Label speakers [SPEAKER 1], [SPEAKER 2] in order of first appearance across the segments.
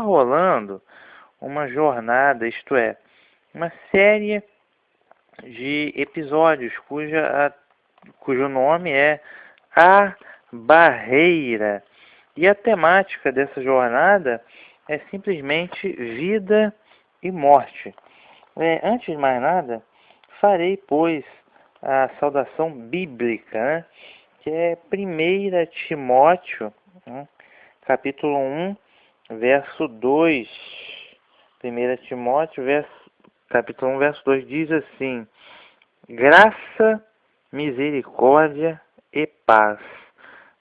[SPEAKER 1] rolando uma jornada, isto é, uma série de episódios cujo nome é A Barreira. E a temática dessa jornada é simplesmente vida e morte. Antes de mais nada, farei, pois, a saudação bíblica, né? Que é 1 Timóteo, né? Capítulo 1, verso 2. 1 Timóteo, capítulo 1, verso 2 diz assim: graça, misericórdia e paz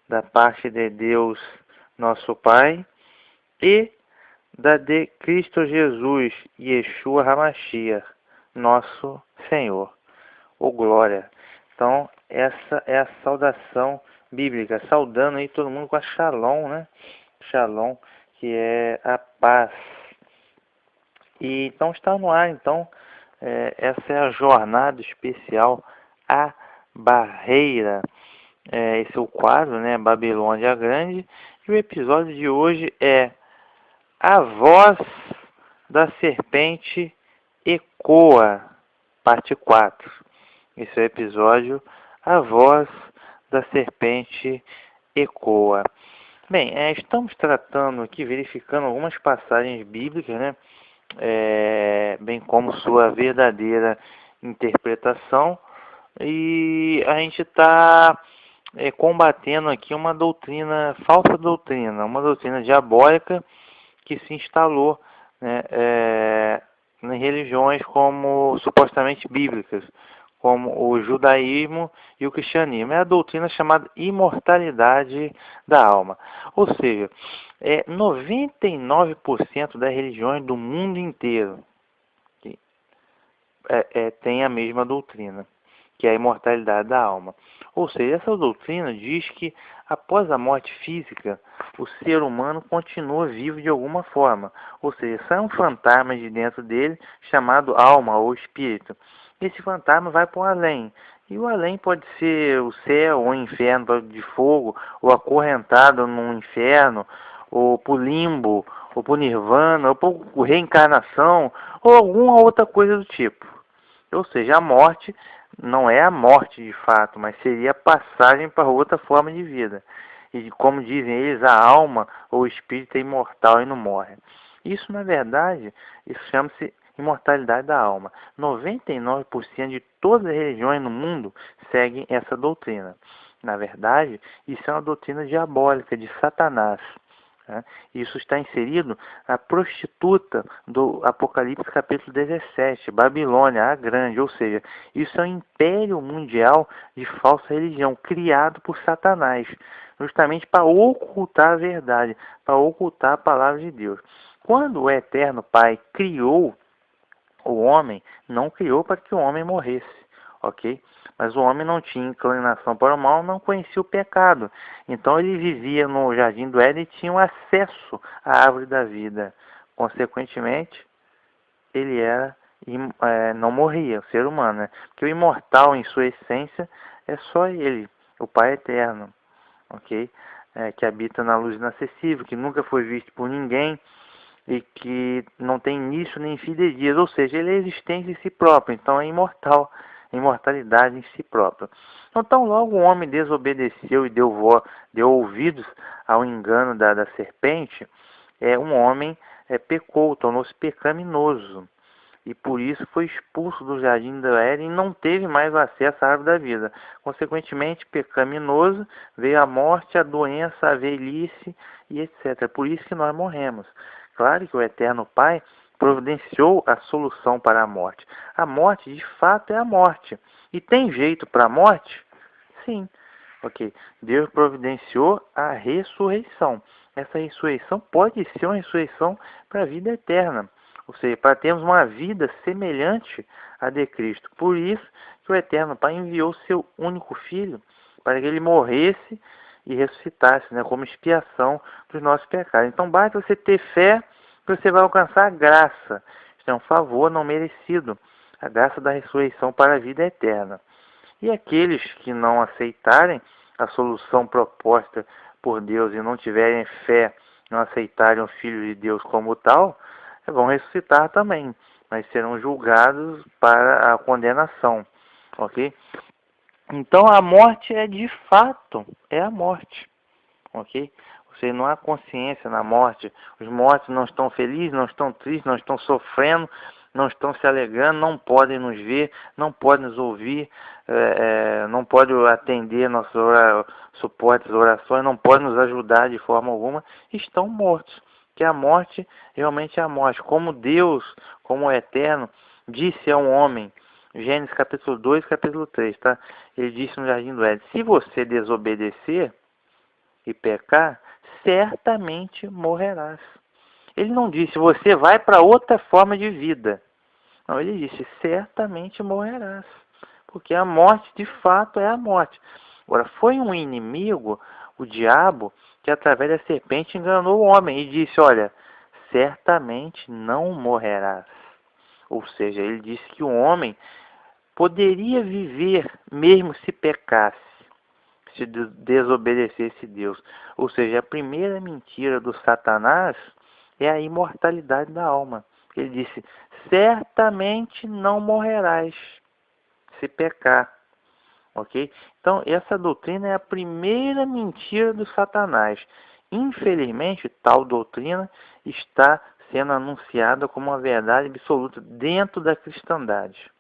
[SPEAKER 1] da parte de Deus, nosso Pai, e da de Cristo Jesus, Yeshua HaMashiach, nosso Senhor. Ô glória! Então, essa é a saudação bíblica, saudando aí todo mundo com a Shalom, né? Shalom, que é a paz. E então está no ar, então, essa é a jornada especial, A Barreira. Esse é o quadro, né? Babilônia Grande. E o episódio de hoje é A Voz da Serpente Ecoa, parte 4. Esse é o episódio A Voz da Serpente Ecoa. Bem, estamos tratando aqui, verificando algumas passagens bíblicas, né? Bem como sua verdadeira interpretação. E a gente está combatendo aqui uma doutrina, falsa doutrina, uma doutrina diabólica que se instalou, né, em religiões como supostamente bíblicas, como o judaísmo e o cristianismo. É a doutrina chamada imortalidade da alma. Ou seja, 99% das religiões do mundo inteiro tem a mesma doutrina, que é a imortalidade da alma. Ou seja, essa doutrina diz que após a morte física, o ser humano continua vivo de alguma forma. Ou seja, sai um fantasma de dentro dele chamado alma ou espírito. Esse fantasma vai para o além. E o além pode ser o céu, ou o inferno de fogo, ou acorrentado num inferno, ou para o limbo, ou para o nirvana, ou para reencarnação, ou alguma outra coisa do tipo. Ou seja, a morte não é a morte de fato, mas seria a passagem para outra forma de vida. E como dizem eles, a alma ou o espírito é imortal e não morre. Isso, na verdade, isso chama-se imortalidade da alma. 99% de todas as religiões no mundo seguem essa doutrina. Na verdade, isso é uma doutrina diabólica de Satanás. Isso está inserido na prostituta do Apocalipse capítulo 17, Babilônia, a Grande, ou seja, isso é um império mundial de falsa religião criado por Satanás, justamente para ocultar a verdade, para ocultar a palavra de Deus. Quando o Eterno Pai criou o homem, não criou para que o homem morresse, ok? Mas o homem não tinha inclinação para o mal, não conhecia o pecado. Então ele vivia no jardim do Éden e tinha acesso à árvore da vida. Consequentemente, ele não morria, o ser humano, né? Porque o imortal em sua essência é só ele, o Pai Eterno, ok? Que habita na luz inacessível, que nunca foi visto por ninguém e que não tem início nem fim de dias, ou seja, ele é existente em si próprio, então é imortal, imortalidade em si próprio. Então, logo o homem desobedeceu e deu ouvidos ao engano da serpente, um homem pecou, tornou-se pecaminoso, e por isso foi expulso do jardim do Éden e não teve mais acesso à árvore da vida. Consequentemente, pecaminoso, veio a morte, a doença, a velhice e etc. Por isso que nós morremos. Claro que o Eterno Pai providenciou a solução para a morte. A morte, de fato, é a morte. E tem jeito para a morte? Sim. Ok. Deus providenciou a ressurreição. Essa ressurreição pode ser uma ressurreição para a vida eterna. Ou seja, para termos uma vida semelhante à de Cristo. Por isso que o Eterno Pai enviou seu único Filho para que ele morresse e ressuscitasse, né, como expiação dos nossos pecados. Então basta você ter fé que você vai alcançar a graça. Isso é um favor não merecido, a graça da ressurreição para a vida eterna. E aqueles que não aceitarem a solução proposta por Deus e não tiverem fé não aceitarem o Filho de Deus como tal, vão ressuscitar também, mas serão julgados para a condenação, ok? Então a morte é de fato, é a morte, ok? Ou seja, não há consciência na morte. Os mortos não estão felizes, não estão tristes, não estão sofrendo, não estão se alegrando, não podem nos ver, não podem nos ouvir, não podem atender nossos suportes, orações, não podem nos ajudar de forma alguma, estão mortos. Que a morte realmente é a morte. Como Deus, como o Eterno, disse ao homem, Gênesis capítulo 2, capítulo 3, tá? Ele disse no Jardim do Éden, se você desobedecer e pecar, certamente morrerás. Ele não disse, você vai para outra forma de vida. Não, ele disse, certamente morrerás. Porque a morte, de fato, é a morte. Agora, foi um inimigo, o diabo, que através da serpente enganou o homem e disse, olha, certamente não morrerás. Ou seja, ele disse que o homem poderia viver mesmo se pecasse, se desobedecesse Deus. Ou seja, a primeira mentira do Satanás é a imortalidade da alma. Ele disse, certamente não morrerás se pecar. Ok? Então, essa doutrina é a primeira mentira do Satanás. Infelizmente, tal doutrina está sendo anunciada como uma verdade absoluta dentro da cristandade.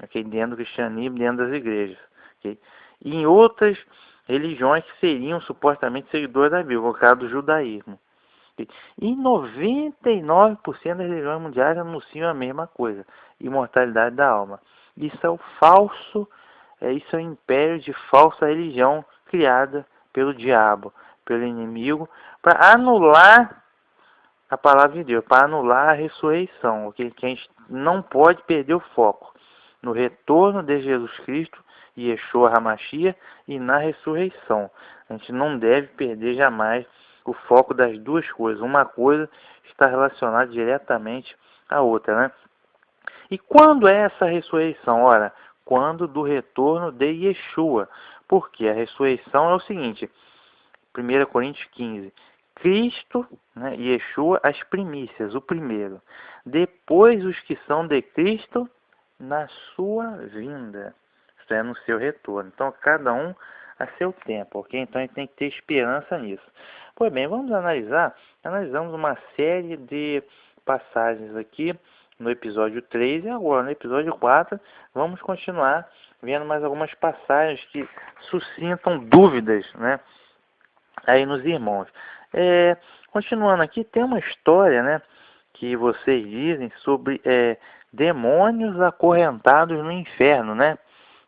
[SPEAKER 1] Okay? Dentro do cristianismo, dentro das igrejas. Okay? E em outras religiões que seriam supostamente seguidores da Bíblia, no caso do judaísmo. Okay? E 99% das religiões mundiais anunciam a mesma coisa, imortalidade da alma. Isso é o falso, isso é o império de falsa religião criada pelo diabo, pelo inimigo, para anular a palavra de Deus, para anular a ressurreição, okay? Que a gente não pode perder o foco no retorno de Jesus Cristo, Yeshua HaMashiach, e na ressurreição. A gente não deve perder jamais o foco das duas coisas. Uma coisa está relacionada diretamente à outra, né? E quando é essa ressurreição? Ora, quando do retorno de Yeshua. Porque a ressurreição é o seguinte, 1 Coríntios 15, Cristo, né, Yeshua, as primícias, o primeiro. Depois os que são de Cristo na sua vinda, isto é, no seu retorno. Então, cada um a seu tempo, ok? Então, a gente tem que ter esperança nisso. Pois bem, vamos analisar. Analisamos uma série de passagens aqui no episódio 3 e agora no episódio 4 vamos continuar vendo mais algumas passagens que suscitam dúvidas, né, aí nos irmãos. Continuando aqui, tem uma história, né, que vocês dizem sobre demônios acorrentados no inferno, né,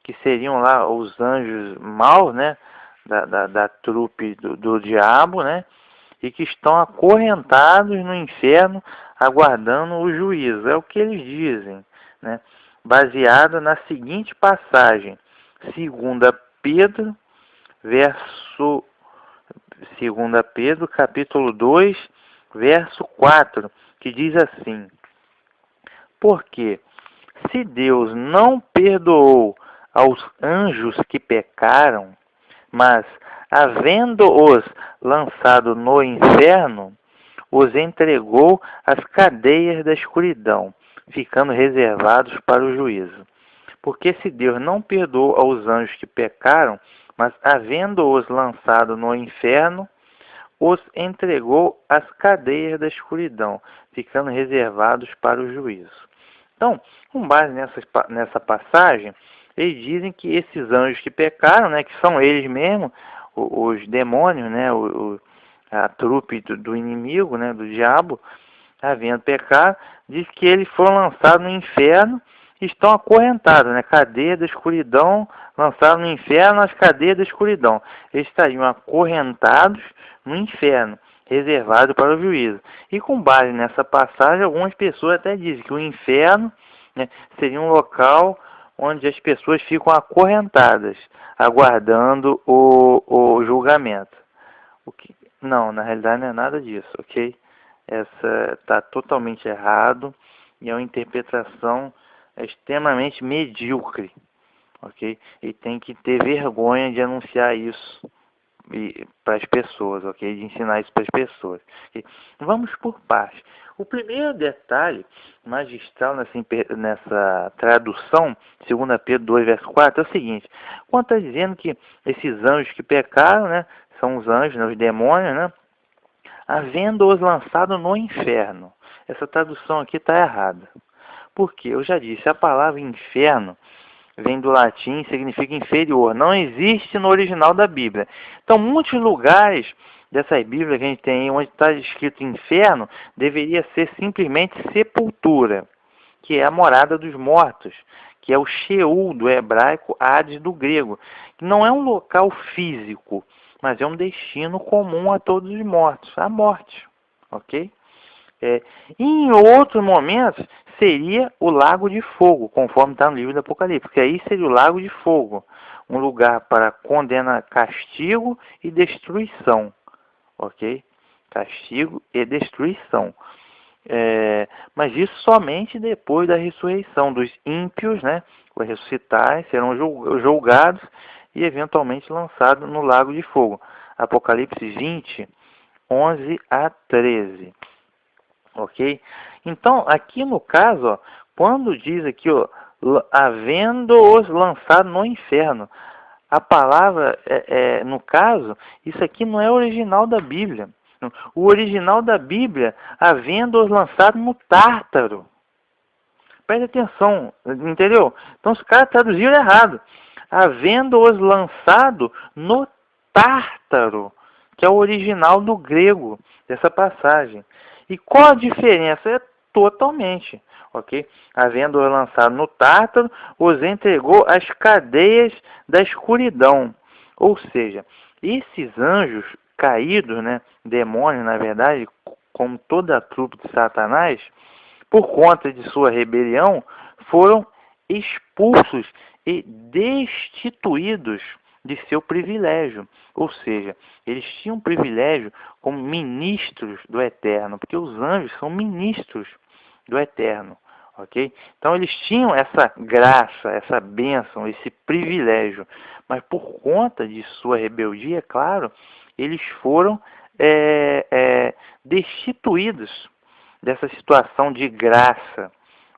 [SPEAKER 1] que seriam lá os anjos maus, né, da trupe do diabo, né, e que estão acorrentados no inferno aguardando o juízo. É o que eles dizem, né, baseado na seguinte passagem, 2 Pedro, verso 2 Pedro, capítulo 2, verso 4, que diz assim, porque se Deus não perdoou aos anjos que pecaram, mas, havendo-os lançado no inferno, os entregou às cadeias da escuridão, ficando reservados para o juízo. Porque se Deus não perdoou aos anjos que pecaram, mas havendo-os lançado no inferno, os entregou às cadeias da escuridão, ficando reservados para o juízo. Então, com base nessa passagem, eles dizem que esses anjos que pecaram, né, que são eles mesmos, os demônios, né, a trupe do inimigo, né, do diabo, havendo pecado, diz que eles foram lançados no inferno e estão acorrentados, né, cadeia da escuridão, lançados no inferno, as cadeias da escuridão. Eles estariam acorrentados no inferno, reservado para o juízo. E com base nessa passagem, algumas pessoas até dizem que o inferno, né, seria um local onde as pessoas ficam acorrentadas, aguardando o julgamento. Não, na realidade não é nada disso, ok? Essa está totalmente errado e é uma interpretação extremamente medíocre, ok? E tem que ter vergonha de anunciar isso, para as pessoas, ok? De ensinar isso para as pessoas. Ok? Vamos por partes. O primeiro detalhe magistral nessa tradução, 2 Pedro 2, verso 4, é o seguinte: quando está dizendo que esses anjos que pecaram, né, são os anjos, né, os demônios, né, havendo-os lançado no inferno. Essa tradução aqui está errada. Porque eu já disse, a palavra inferno vem do latim e significa inferior. Não existe no original da Bíblia. Então, muitos lugares dessas Bíblias que a gente tem, onde está escrito inferno, deveria ser simplesmente sepultura, que é a morada dos mortos, que é o Sheol do hebraico, Hades do grego, que não é um local físico, mas é um destino comum a todos os mortos, a morte, ok? Em outros momentos, seria o lago de fogo, conforme está no livro do Apocalipse, que aí seria o lago de fogo, um lugar para condenar castigo e destruição, ok? Castigo e destruição. Mas isso somente depois da ressurreição dos ímpios, né? Vai ressuscitar, serão julgados e eventualmente lançados no lago de fogo. Apocalipse 20, 11 a 13. Ok? Então, aqui no caso, ó, quando diz aqui, ó, havendo-os lançado no inferno, a palavra, no caso, isso aqui não é original da Bíblia. O original da Bíblia, havendo-os lançado no Tártaro. Preste atenção, entendeu? Então, os caras traduziram errado. Havendo-os lançado no Tártaro, que é o original do grego dessa passagem. E qual a diferença? É totalmente, ok? Havendo-os lançado no Tártaro, os entregou às cadeias da escuridão. Ou seja, esses anjos caídos, né, demônios, na verdade, como toda a trupe de Satanás, por conta de sua rebelião, foram expulsos e destituídos de seu privilégio. Ou seja, eles tinham privilégio como ministros do Eterno, porque os anjos são ministros do Eterno, ok? Então eles tinham essa graça, essa bênção, esse privilégio, mas por conta de sua rebeldia, claro, eles foram destituídos dessa situação de graça,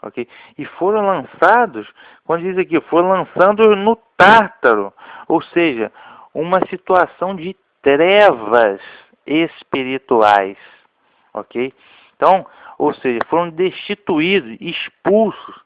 [SPEAKER 1] ok? E foram lançados, quando diz aqui, foram lançando no Tártaro, ou seja, uma situação de trevas espirituais, ok? Então, ou seja, foram destituídos, expulsos,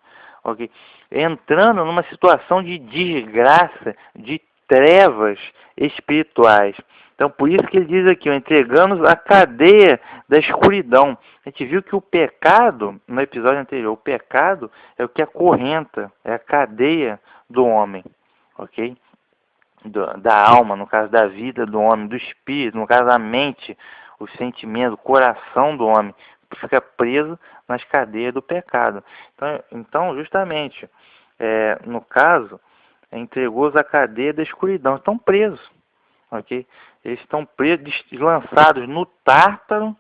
[SPEAKER 1] ok? Entrando numa situação de desgraça, de trevas espirituais. Então, por isso que ele diz aqui, entregando a cadeia da escuridão. A gente viu que o pecado, no episódio anterior, o pecado é o que acorrenta, é a cadeia do homem, ok? Da alma, no caso da vida do homem, do espírito, no caso da mente, o sentimento, o coração do homem, fica preso nas cadeias do pecado. Então justamente, no caso, entregou-os à cadeia da escuridão, estão presos, ok? Eles estão presos, lançados no Tártaro,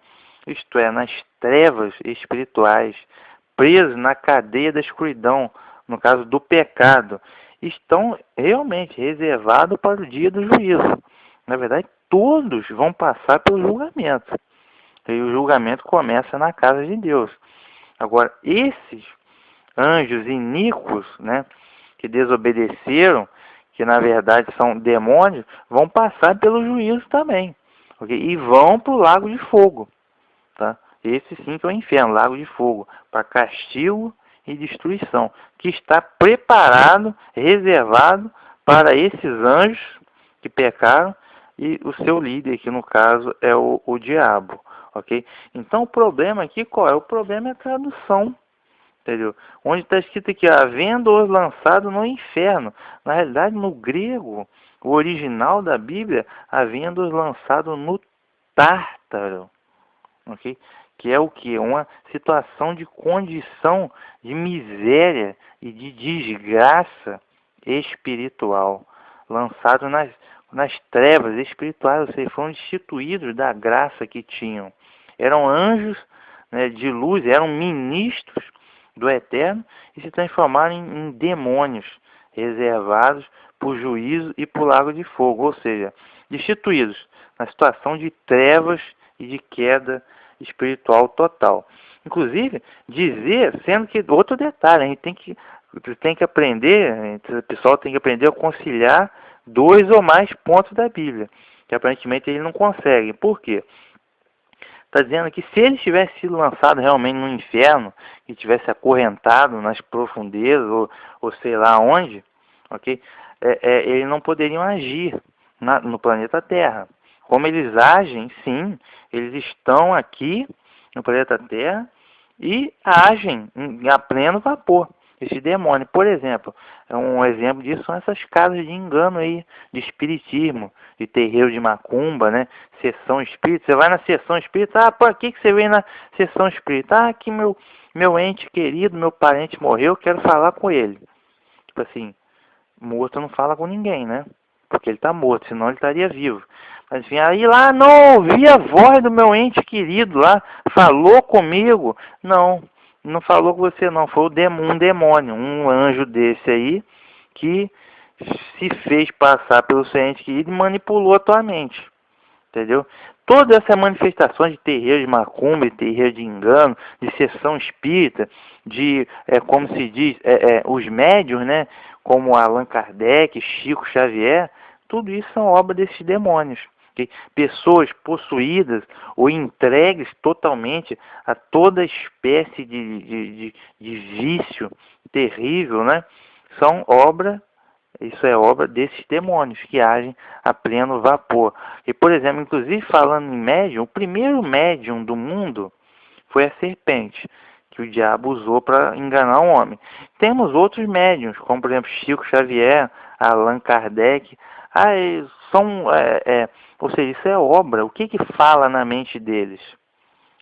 [SPEAKER 1] isto é, nas trevas espirituais, presos na cadeia da escuridão, no caso do pecado, estão realmente reservados para o dia do juízo. Na verdade, todos vão passar pelo julgamento. E o julgamento começa na casa de Deus. Agora, esses anjos iníquos, né, que desobedeceram, que na verdade são demônios, vão passar pelo juízo também, okay? E vão para o lago de fogo, tá? Esse sim que é o inferno, lago de fogo, para castigo e destruição, que está preparado, reservado para esses anjos que pecaram e o seu líder, que no caso é o diabo, ok? Então o problema aqui qual é? O problema é a tradução. Entendeu? Onde está escrito aqui, havendo-os lançado no inferno. Na realidade, no grego, o original da Bíblia, havendo-os lançado no Tártaro. Ok? Que é o que? Uma situação de condição de miséria e de desgraça espiritual. Lançado nas trevas espirituais, ou seja, foram destituídos da graça que tinham. Eram anjos, né, de luz, eram ministros do Eterno e se transformaram em demônios reservados para o juízo e para o lago de fogo. Ou seja, destituídos, na situação de trevas e de queda espiritual total. Inclusive, dizer, sendo que, outro detalhe, a gente tem que aprender, o pessoal tem que aprender a conciliar dois ou mais pontos da Bíblia, que aparentemente eles não conseguem. Por quê? Está dizendo que se ele tivesse sido lançado realmente no inferno, e tivesse acorrentado nas profundezas, ou sei lá onde, ok? Eles não poderiam agir no planeta Terra. Como eles agem, sim, eles estão aqui no planeta Terra e agem a pleno vapor. Esse demônio, por exemplo, um exemplo disso são essas casas de engano aí, de espiritismo, de terreiro de macumba, né? Sessão espírita. Você vai na sessão espírita, ah, por que você veio na sessão espírita? Ah, que meu ente querido, meu parente morreu, quero falar com ele. Tipo assim, morto não fala com ninguém, né? Porque ele está morto, senão ele estaria vivo. Mas enfim, aí lá, não, ouvi a voz do meu ente querido lá, falou comigo. Não falou com você não, foi um demônio, um anjo desse aí, que se fez passar pelo seu ente querido e manipulou a tua mente. Entendeu? Toda essa manifestação de terreiro de macumba, de terreiro de engano, de sessão espírita, de, como se diz, os médiuns, né? Como Allan Kardec, Chico Xavier, tudo isso são obra desses demônios. Okay? Pessoas possuídas ou entregues totalmente a toda espécie de vício terrível, né? São obra. Isso é obra desses demônios que agem a pleno vapor. E, por exemplo, inclusive falando em médium, o primeiro médium do mundo foi a serpente, que o diabo usou para enganar o homem. Temos outros médiums, como por exemplo Chico Xavier, Allan Kardec. Ou seja, isso é obra. O que fala na mente deles?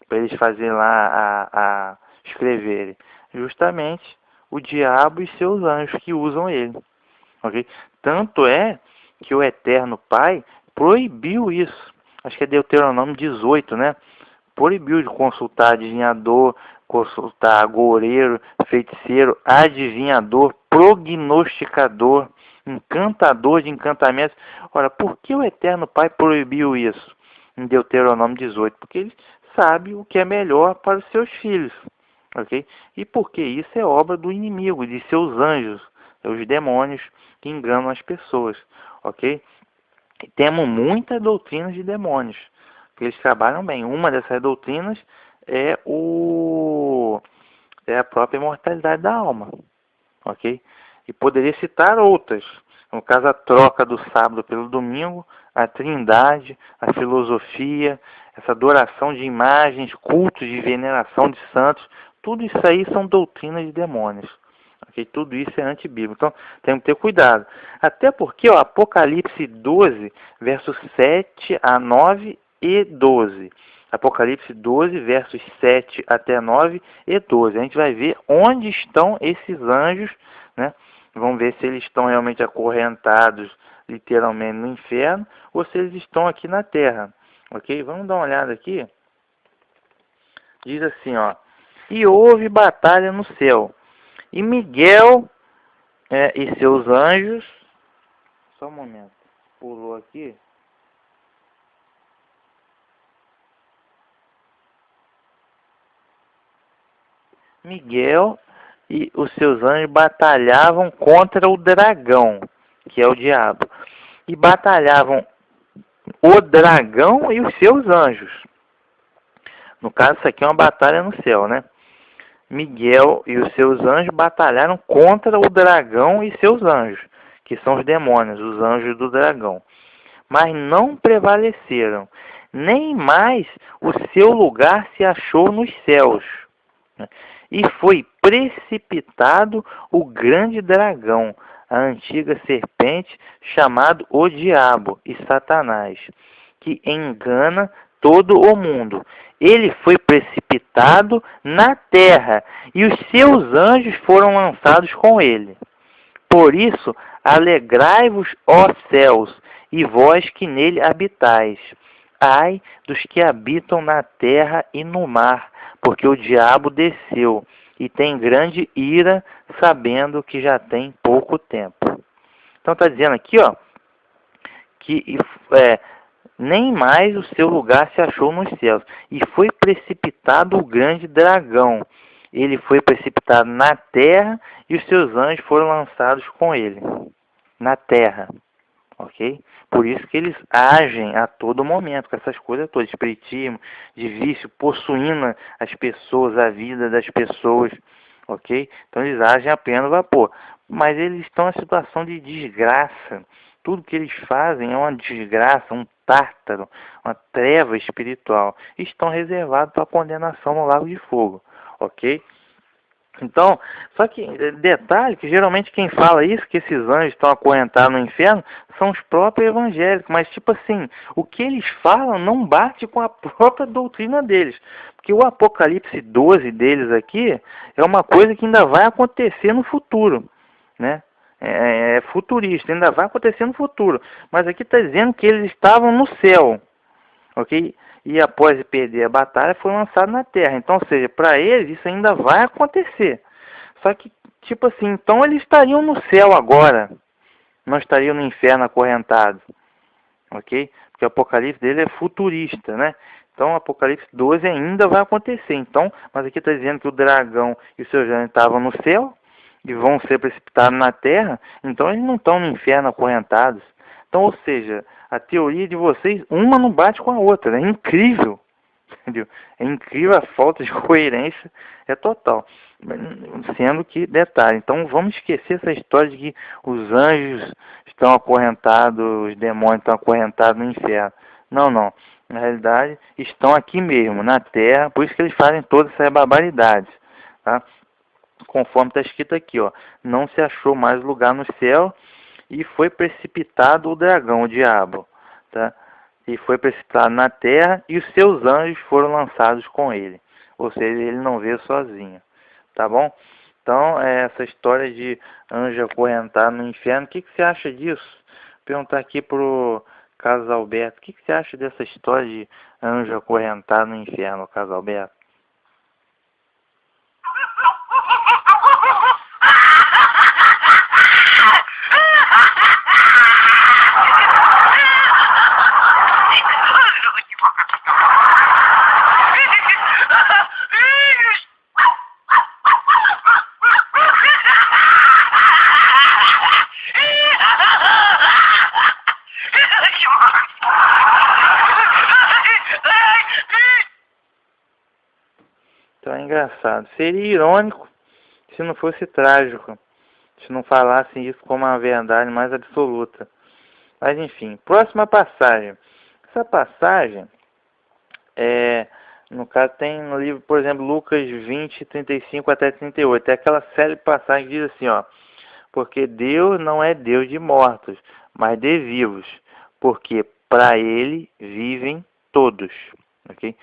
[SPEAKER 1] Para eles fazerem lá a escreverem? Justamente o diabo e seus anjos que usam ele. Okay? Tanto é que o Eterno Pai proibiu isso. Acho que é Deuteronômio 18, né? Proibiu de consultar adivinhador, consultar agoureiro, feiticeiro, adivinhador, prognosticador, encantador de encantamentos. Ora, por que o Eterno Pai proibiu isso em Deuteronômio 18? Porque ele sabe o que é melhor para os seus filhos. Okay? E porque isso é obra do inimigo, de seus anjos, os demônios que enganam as pessoas, ok? E temos muitas doutrinas de demônios, que eles trabalham bem. Uma dessas doutrinas é a própria imortalidade da alma, ok? E poderia citar outras, no caso a troca do sábado pelo domingo, a trindade, a filosofia, essa adoração de imagens, cultos de veneração de santos, tudo isso aí são doutrinas de demônios. Okay? Tudo isso é antibíblico. Então, temos que ter cuidado. Até porque, ó, Apocalipse 12, versos 7 a 9 e 12. Apocalipse 12, versos 7 até 9 e 12. A gente vai ver onde estão esses anjos, né? Vamos ver se eles estão realmente acorrentados, literalmente, no inferno, ou se eles estão aqui na terra. Ok? Vamos dar uma olhada aqui. Diz assim, ó. E houve batalha no céu. E Miguel e seus anjos... Só um momento. Pulou aqui. Miguel e os seus anjos batalhavam contra o dragão, que é o diabo. E batalhavam o dragão e os seus anjos. No caso, isso aqui é uma batalha no céu, né? Miguel e os seus anjos batalharam contra o dragão e seus anjos, que são os demônios, os anjos do dragão. Mas não prevaleceram, nem mais o seu lugar se achou nos céus. E foi precipitado o grande dragão, a antiga serpente, chamado o Diabo e Satanás, que engana todo o mundo. Ele foi precipitado na terra, e os seus anjos foram lançados com ele. Por isso, alegrai-vos, ó céus, e vós que nele habitais. Ai dos que habitam na terra e no mar, porque o diabo desceu e tem grande ira, sabendo que já tem pouco tempo. Então está dizendo aqui, ó, que é, nem mais o seu lugar se achou nos céus. E foi precipitado o grande dragão. Ele foi precipitado na terra e os seus anjos foram lançados com ele. Na terra. Ok? Por isso que eles agem a todo momento com essas coisas todas. Espiritismo, de vício, possuindo as pessoas, a vida das pessoas. Ok? Então eles agem a pleno vapor. Mas eles estão em situação de desgraça. Tudo que eles fazem é uma desgraça, um tártaro, uma treva espiritual. Estão reservados para condenação no lago de fogo. Ok? Então, só que detalhe que geralmente quem fala isso, que esses anjos estão acorrentados no inferno, são os próprios evangélicos. Mas tipo assim, o que eles falam não bate com a própria doutrina deles. Porque o Apocalipse 12 deles aqui é uma coisa que ainda vai acontecer no futuro, né? É futurista, ainda vai acontecer no futuro. Mas aqui está dizendo que eles estavam no céu, ok? E após perder a batalha, foi lançado na terra. Então, ou seja, para eles isso ainda vai acontecer. Só que, tipo assim, então eles estariam no céu agora. Não estariam no inferno acorrentados. Ok? Porque o Apocalipse dele é futurista, né? Então, o Apocalipse 12 ainda vai acontecer. Então, mas aqui está dizendo que o dragão e os seus anjos estavam no céu e vão ser precipitados na terra. Então, eles não estão no inferno acorrentados. Então, ou seja, a teoria de vocês, uma não bate com a outra. É incrível. Entendeu? É incrível, a falta de coerência é total. Sendo que, detalhe, então vamos esquecer essa história de que os anjos estão acorrentados, os demônios estão acorrentados no inferno. Não, não. Na realidade, estão aqui mesmo, na terra, por isso que eles fazem todas essas barbaridades. Tá? Conforme está escrito aqui, ó, não se achou mais lugar no céu e foi precipitado o dragão, o diabo. Tá? E foi precipitado na terra e os seus anjos foram lançados com ele. Ou seja, ele não veio sozinho. Tá bom? Então, essa história de anjo acorrentado no inferno, o que você acha disso? Vou perguntar aqui pro Carlos Alberto, o que você acha dessa história de anjo acorrentado no inferno, Carlos Alberto? Então é engraçado. Seria irônico se não fosse trágico, se não falassem isso como uma verdade mais absoluta. Mas enfim, próxima passagem. Essa passagem, no caso tem no livro, por exemplo, Lucas 20, 35 até 38. É aquela série de passagens que diz assim, ó. Porque Deus não é Deus de mortos, mas de vivos. Porque para Ele vivem todos. Ok?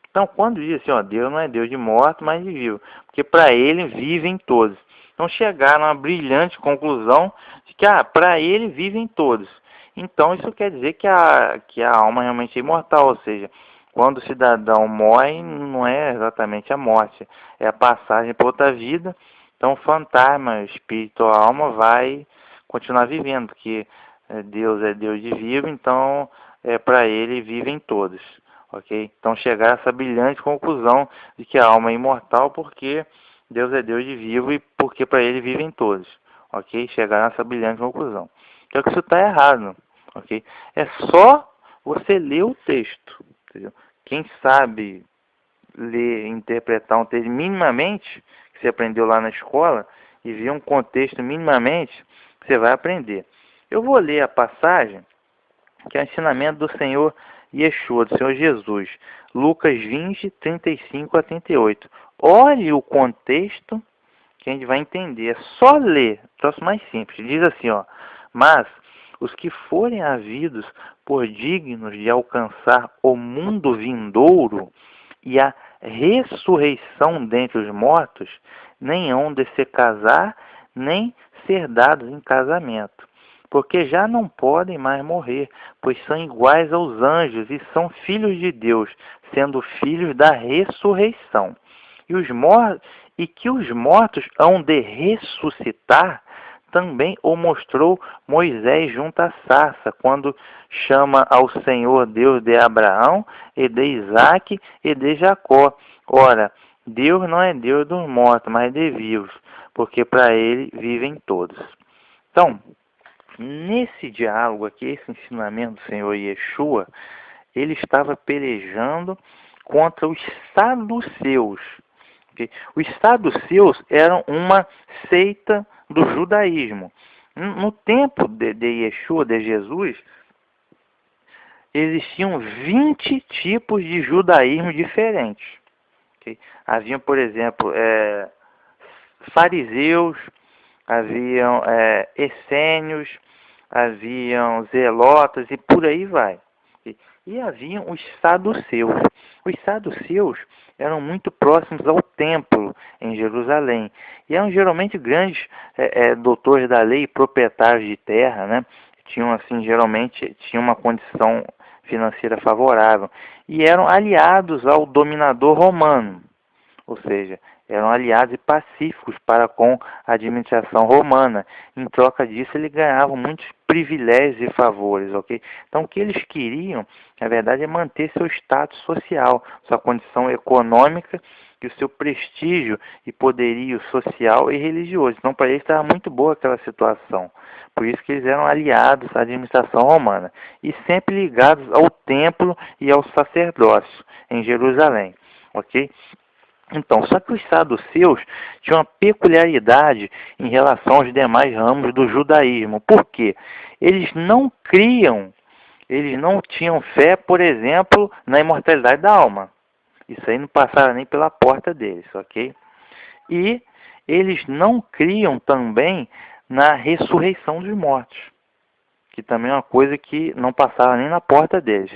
[SPEAKER 1] Então, quando diz assim, ó, Deus não é Deus de mortos, mas de vivos. Porque para Ele vivem todos. Então, chegaram a uma brilhante conclusão de que, para Ele vivem todos. Então, isso quer dizer que a alma realmente é imortal, ou seja, quando o cidadão morre, não é exatamente a morte, é a passagem para outra vida. Então, o fantasma, o espírito, a alma vai continuar vivendo, porque Deus é Deus de vivo, então para Ele vivem todos. Ok? Então, chegar a essa brilhante conclusão de que a alma é imortal porque Deus é Deus de vivo e porque para Ele vivem todos. Ok? Chegar nessa brilhante conclusão. Então, que isso está errado. Ok? É só você ler o texto. Entendeu? Quem sabe ler, interpretar um texto minimamente, que você aprendeu lá na escola, e ver um contexto minimamente, você vai aprender. Eu vou ler a passagem, que é o ensinamento do Senhor Yeshua, do Senhor Jesus. Lucas 20, 35 a 38. Olhe o contexto que a gente vai entender. É só ler. Troço mais simples. Diz assim, ó. Mas os que forem havidos por dignos de alcançar o mundo vindouro e a ressurreição dentre os mortos, nem hão de se casar, nem ser dados em casamento. Porque já não podem mais morrer, pois são iguais aos anjos e são filhos de Deus, sendo filhos da ressurreição. E que os mortos hão de ressuscitar, também o mostrou Moisés junto à sarça, quando chama ao Senhor Deus de Abraão, e de Isaque, e de Jacó. Ora, Deus não é Deus dos mortos, mas de vivos, porque para ele vivem todos. Então, nesse diálogo aqui, esse ensinamento do Senhor Yeshua, ele estava pelejando contra os saduceus. Okay? Os saduceus eram uma seita do judaísmo. No tempo de Yeshua, de Jesus, existiam 20 tipos de judaísmo diferentes. Okay? Haviam, por exemplo, fariseus, haviam essênios, haviam zelotas e por aí vai. E haviam os saduceus. Os saduceus eram muito próximos ao templo em Jerusalém. E eram geralmente grandes doutores da lei, proprietários de terra, né? Tinham, assim, geralmente, tinham uma condição financeira favorável. E eram aliados ao dominador romano. Ou seja, eram aliados e pacíficos para com a administração romana. Em troca disso, eles ganhavam muitos privilégios e favores, ok? Então, o que eles queriam, na verdade, é manter seu status social, sua condição econômica e o seu prestígio e poderio social e religioso. Então, para eles estava muito boa aquela situação. Por isso que eles eram aliados à administração romana e sempre ligados ao templo e ao sacerdócio em Jerusalém, ok? Então, só que os saduceus tinham uma peculiaridade em relação aos demais ramos do judaísmo. Por quê? Eles não tinham fé, por exemplo, na imortalidade da alma. Isso aí não passava nem pela porta deles, ok? E eles não criam também na ressurreição dos mortos, que também é uma coisa que não passava nem na porta deles.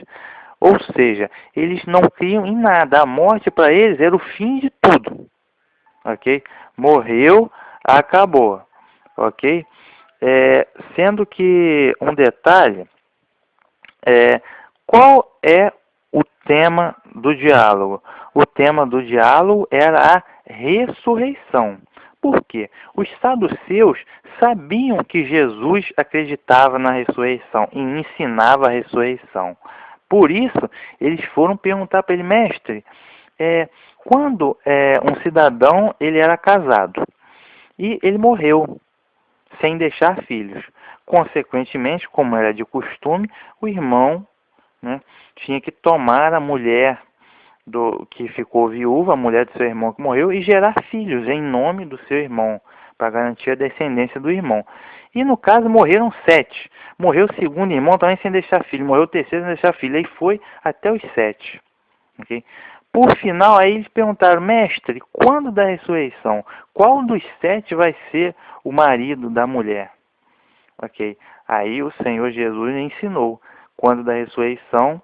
[SPEAKER 1] Ou seja, eles não criam em nada. A morte para eles era o fim de tudo. Ok? Morreu, acabou. Ok? Sendo que um detalhe, qual é o tema do diálogo? O tema do diálogo era a ressurreição. Por quê? Os saduceus sabiam que Jesus acreditava na ressurreição e ensinava a ressurreição. Por isso, eles foram perguntar para ele: mestre, quando um cidadão ele era casado e ele morreu sem deixar filhos, consequentemente, como era de costume, o irmão, né, tinha que tomar a mulher que ficou viúva, a mulher do seu irmão que morreu, e gerar filhos em nome do seu irmão, para garantir a descendência do irmão. E no caso morreram 7. Morreu o segundo irmão também sem deixar filho. Morreu o terceiro sem deixar filho. Aí foi até os 7. Okay? Por final, aí eles perguntaram: mestre, quando da ressurreição, qual dos 7 vai ser o marido da mulher? Ok? Aí o Senhor Jesus ensinou: quando da ressurreição,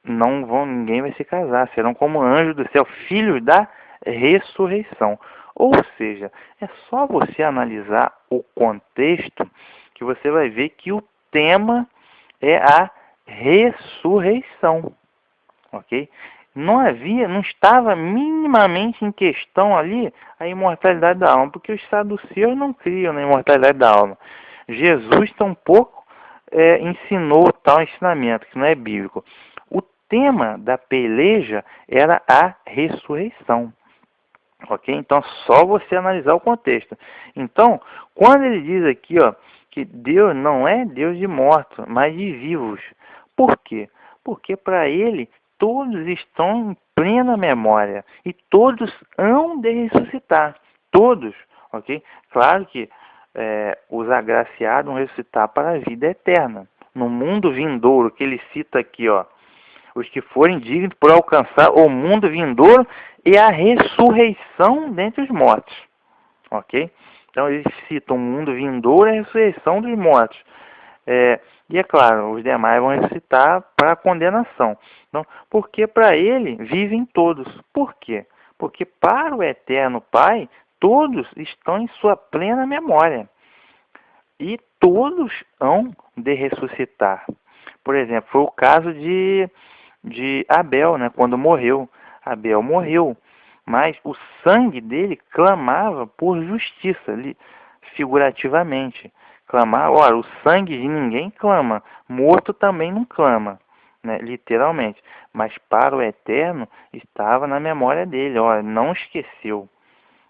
[SPEAKER 1] ninguém vai se casar. Serão como anjos do céu, filhos da ressurreição. Ou seja, é só você analisar o contexto que você vai ver que o tema é a ressurreição, ok? Não estava minimamente em questão ali a imortalidade da alma, porque os saduceus não criam na imortalidade da alma. Jesus tampouco ensinou tal ensinamento, que não é bíblico. O tema da peleja era a ressurreição. Ok? Então, só você analisar o contexto. Então, quando ele diz aqui, ó, que Deus não é Deus de mortos, mas de vivos. Por quê? Porque para ele, todos estão em plena memória. E todos hão de ressuscitar. Todos. Ok? Claro que os agraciados vão ressuscitar para a vida eterna. No mundo vindouro, que ele cita aqui, ó, os que forem dignos por alcançar o mundo vindouro e a ressurreição dentre os mortos. Ok? Então, eles citam o mundo vindouro e a ressurreição dos mortos. E é claro, os demais vão ressuscitar para a condenação. Então, porque para ele vivem todos. Por quê? Porque para o Eterno Pai, todos estão em sua plena memória. E todos hão de ressuscitar. Por exemplo, foi o caso de Abel, né, quando morreu. Abel morreu, mas o sangue dele clamava por justiça. figurativamente. Clamar, ora, o sangue de ninguém clama, morto também não clama, né, literalmente. Mas para o Eterno estava na memória dele, olha, não esqueceu,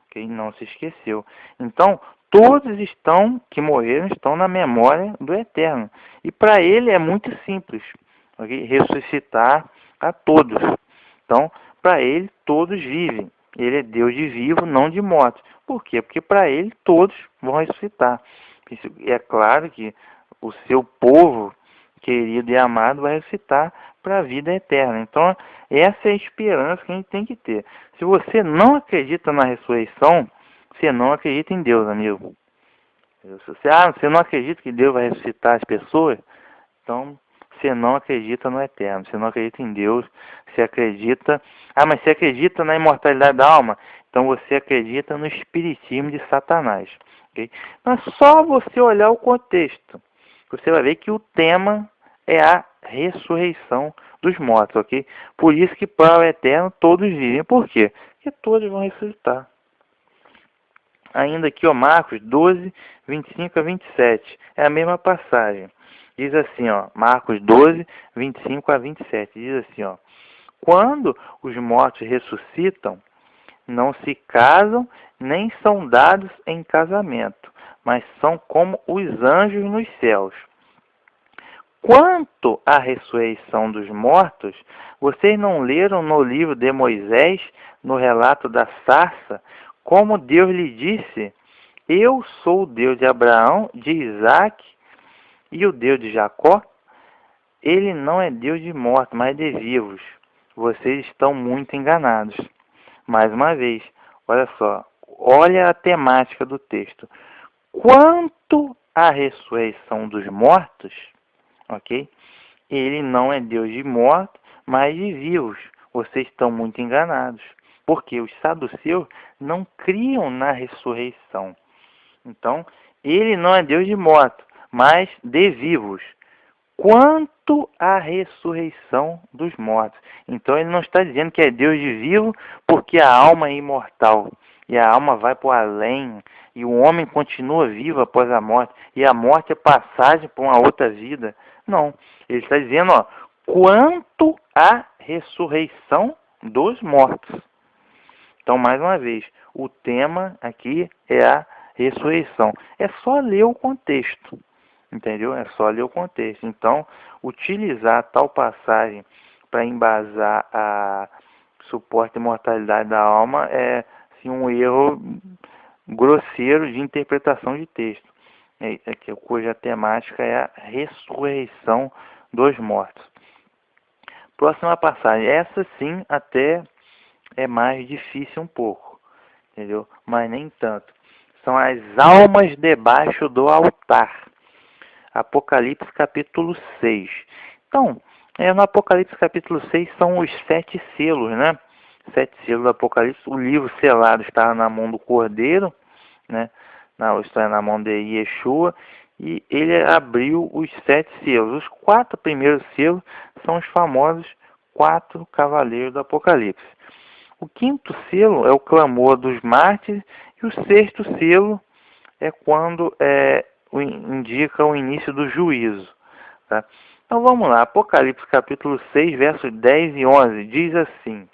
[SPEAKER 1] ok? Não se esqueceu. Então, todos que morreram estão na memória do Eterno. E para ele é muito simples, ok? Ressuscitar a todos. Então, para ele, todos vivem. Ele é Deus de vivo, não de mortos. Por quê? Porque para ele, todos vão ressuscitar. É claro que o seu povo querido e amado vai ressuscitar para a vida eterna. Então, essa é a esperança que a gente tem que ter. Se você não acredita na ressurreição, você não acredita em Deus, amigo. Se você não acredita que Deus vai ressuscitar as pessoas, então você não acredita no eterno, você não acredita em Deus, você acredita... Ah, mas você acredita na imortalidade da alma? Então você acredita no espiritismo de Satanás. Okay? Mas só você olhar o contexto, você vai ver que o tema é a ressurreição dos mortos, ok? Por isso que para o eterno todos vivem. Por quê? Porque todos vão ressuscitar. Ainda aqui, ó, Marcos 12, 25 a 27. É a mesma passagem. Diz assim, ó, Marcos 12, 25 a 27. Diz assim, ó, quando os mortos ressuscitam, não se casam nem são dados em casamento, mas são como os anjos nos céus. Quanto à ressurreição dos mortos, vocês não leram no livro de Moisés, no relato da sarça, como Deus lhe disse: eu sou o Deus de Abraão, de Isaac e o Deus de Jacó? Ele não é Deus de mortos, mas de vivos. Vocês estão muito enganados. Mais uma vez, olha só, olha a temática do texto. Quanto à ressurreição dos mortos, ok? Ele não é Deus de mortos, mas de vivos. Vocês estão muito enganados. Porque os saduceus não criam na ressurreição. Então, ele não é Deus de mortos, mas de vivos. Quanto à ressurreição dos mortos. Então, ele não está dizendo que é Deus de vivo, porque a alma é imortal. E a alma vai para o além. E o homem continua vivo após a morte. E a morte é passagem para uma outra vida. Não. Ele está dizendo, ó, quanto à ressurreição dos mortos. Então, mais uma vez, o tema aqui é a ressurreição. É só ler o contexto, entendeu? É só ler o contexto. Então, utilizar tal passagem para embasar a suposta imortalidade da alma é assim, um erro grosseiro de interpretação de texto, cuja temática é a ressurreição dos mortos. Próxima passagem. Essa sim até é mais difícil um pouco, entendeu? Mas nem tanto. São as almas debaixo do altar. Apocalipse capítulo 6. Então, no Apocalipse capítulo 6 são os 7 selos, né? 7 selos do Apocalipse. O livro selado está na mão do Cordeiro, né? Está na mão de Yeshua. E ele abriu os 7 selos. Os 4 primeiros selos são os famosos 4 cavaleiros do Apocalipse. O 5º selo é o clamor dos mártires e o 6º selo é quando indica o início do juízo. Tá? Então vamos lá, Apocalipse capítulo 6, versos 10 e 11, diz assim: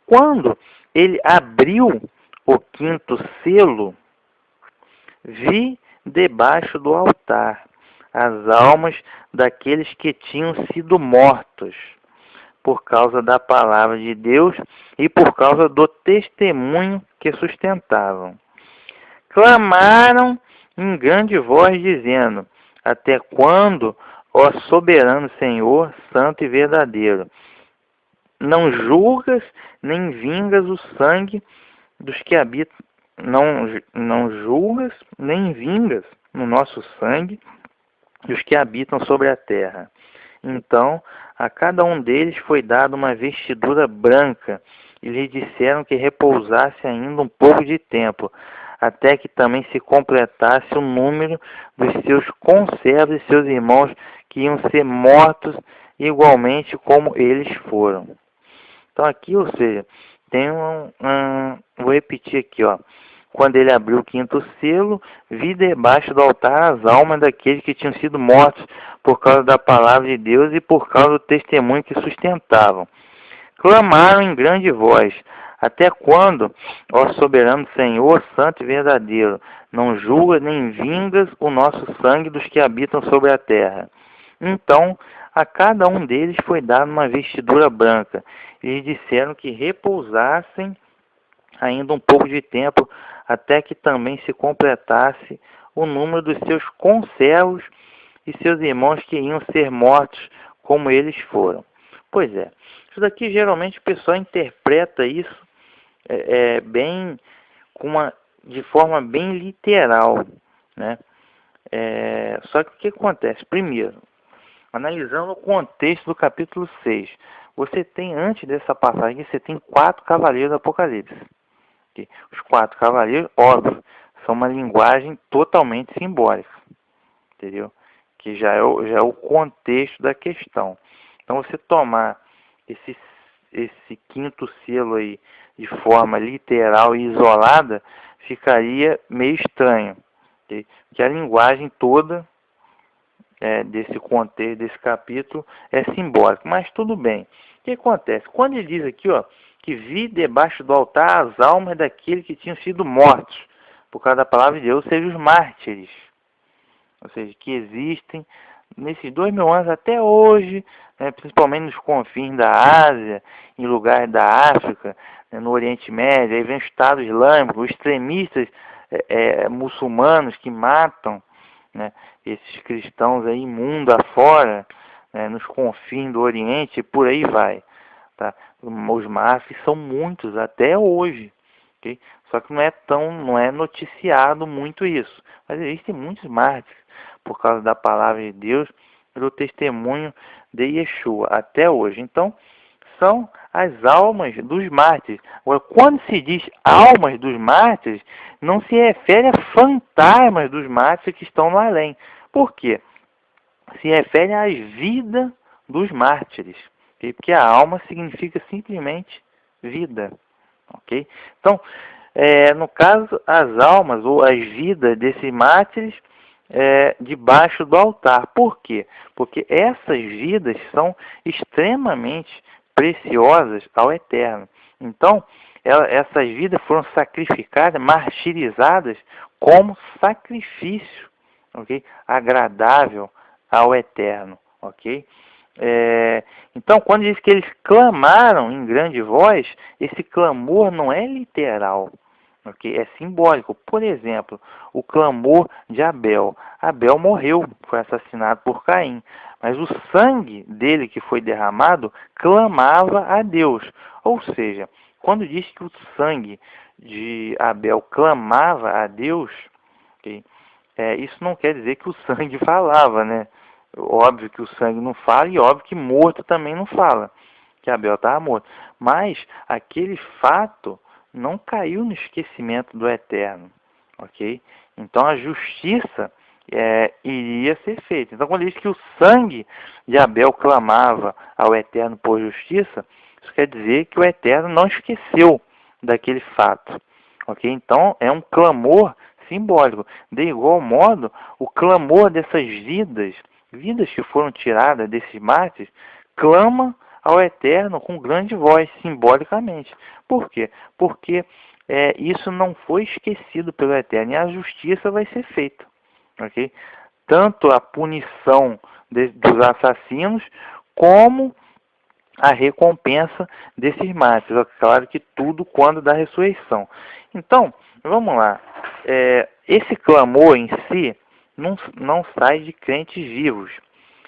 [SPEAKER 1] quando ele abriu o 5º selo, vi debaixo do altar as almas daqueles que tinham sido mortos por causa da palavra de Deus e por causa do testemunho que sustentavam. Clamaram em grande voz, dizendo: até quando, ó soberano Senhor, santo e verdadeiro, não julgas nem vingas o sangue dos que habitam, não julgas nem vingas no nosso sangue dos que habitam sobre a terra? Então, a cada um deles foi dada uma vestidura branca, e lhe disseram que repousasse ainda um pouco de tempo, até que também se completasse o número dos seus conservos e seus irmãos que iam ser mortos igualmente como eles foram. Então aqui, ou seja, tem vou repetir aqui, ó. quando ele abriu o quinto selo, vi debaixo do altar as almas daqueles que tinham sido mortos por causa da palavra de Deus e por causa do testemunho que sustentavam. Clamaram em grande voz: até quando, ó soberano Senhor, santo e verdadeiro, não julgas nem vingas o nosso sangue dos que habitam sobre a terra? Então a cada um deles foi dada uma vestidura branca, e lhes disseram que repousassem ainda um pouco de tempo, até que também se completasse o número dos seus conservos e seus irmãos que iam ser mortos como eles foram. Pois é, isso daqui geralmente o pessoal interpreta isso bem de forma bem literal, né? Só que o que acontece? Primeiro, analisando o contexto do capítulo 6, você tem, antes dessa passagem, você tem 4 cavaleiros do Apocalipse. Os 4 cavaleiros, óbvio, são uma linguagem totalmente simbólica, entendeu? Que já é o contexto da questão. Então, você tomar esse quinto selo aí de forma literal e isolada, ficaria meio estranho, okay? Porque a linguagem toda desse contexto, desse capítulo, é simbólica. Mas tudo bem. O que acontece? Quando ele diz aqui, ó, que vi debaixo do altar as almas daqueles que tinham sido mortos por causa da palavra de Deus, ou seja, os mártires, ou seja, que existem nesses 2000 anos até hoje, né, principalmente nos confins da Ásia, em lugares da África, né, no Oriente Médio. Aí vem o Estado Islâmico, os extremistas muçulmanos que matam, né, esses cristãos aí mundo afora, né, nos confins do Oriente, e por aí vai. Tá? Os mártires são muitos até hoje, okay? Só que não é noticiado muito isso. Mas existem muitos mártires por causa da palavra de Deus, pelo testemunho de Yeshua até hoje. Então, são as almas dos mártires. Agora, quando se diz almas dos mártires, não se refere a fantasmas dos mártires que estão no além. Por quê? Se refere às vidas dos mártires, okay? Porque a alma significa simplesmente vida, ok? Então, no caso, as almas ou as vidas desses mártires debaixo do altar. Por quê? Porque essas vidas são extremamente preciosas ao Eterno. Então, essas vidas foram sacrificadas, martirizadas como sacrifício, ok? Agradável ao Eterno, ok? Então, quando diz que eles clamaram em grande voz, esse clamor não é literal, ok? É simbólico. Por exemplo, o clamor de Abel. Abel morreu, foi assassinado por Caim, mas o sangue dele que foi derramado clamava a Deus. Ou seja, quando diz que o sangue de Abel clamava a Deus, okay? Isso não quer dizer que o sangue falava, né? Óbvio que o sangue não fala e óbvio que morto também não fala, que Abel estava morto. Mas aquele fato não caiu no esquecimento do Eterno, ok? Então a justiça iria ser feita. Então quando diz que o sangue de Abel clamava ao Eterno por justiça, isso quer dizer que o Eterno não esqueceu daquele fato, ok? Então é um clamor simbólico. De igual modo, o clamor dessas vidas que foram tiradas desses mártires, clama ao Eterno com grande voz, simbolicamente. Por quê? Porque isso não foi esquecido pelo Eterno e a justiça vai ser feita, ok? Tanto a punição dos assassinos, como a recompensa desses mártires. Claro que tudo quando da ressurreição. Então, vamos lá. Esse clamor em si não sai de crentes vivos,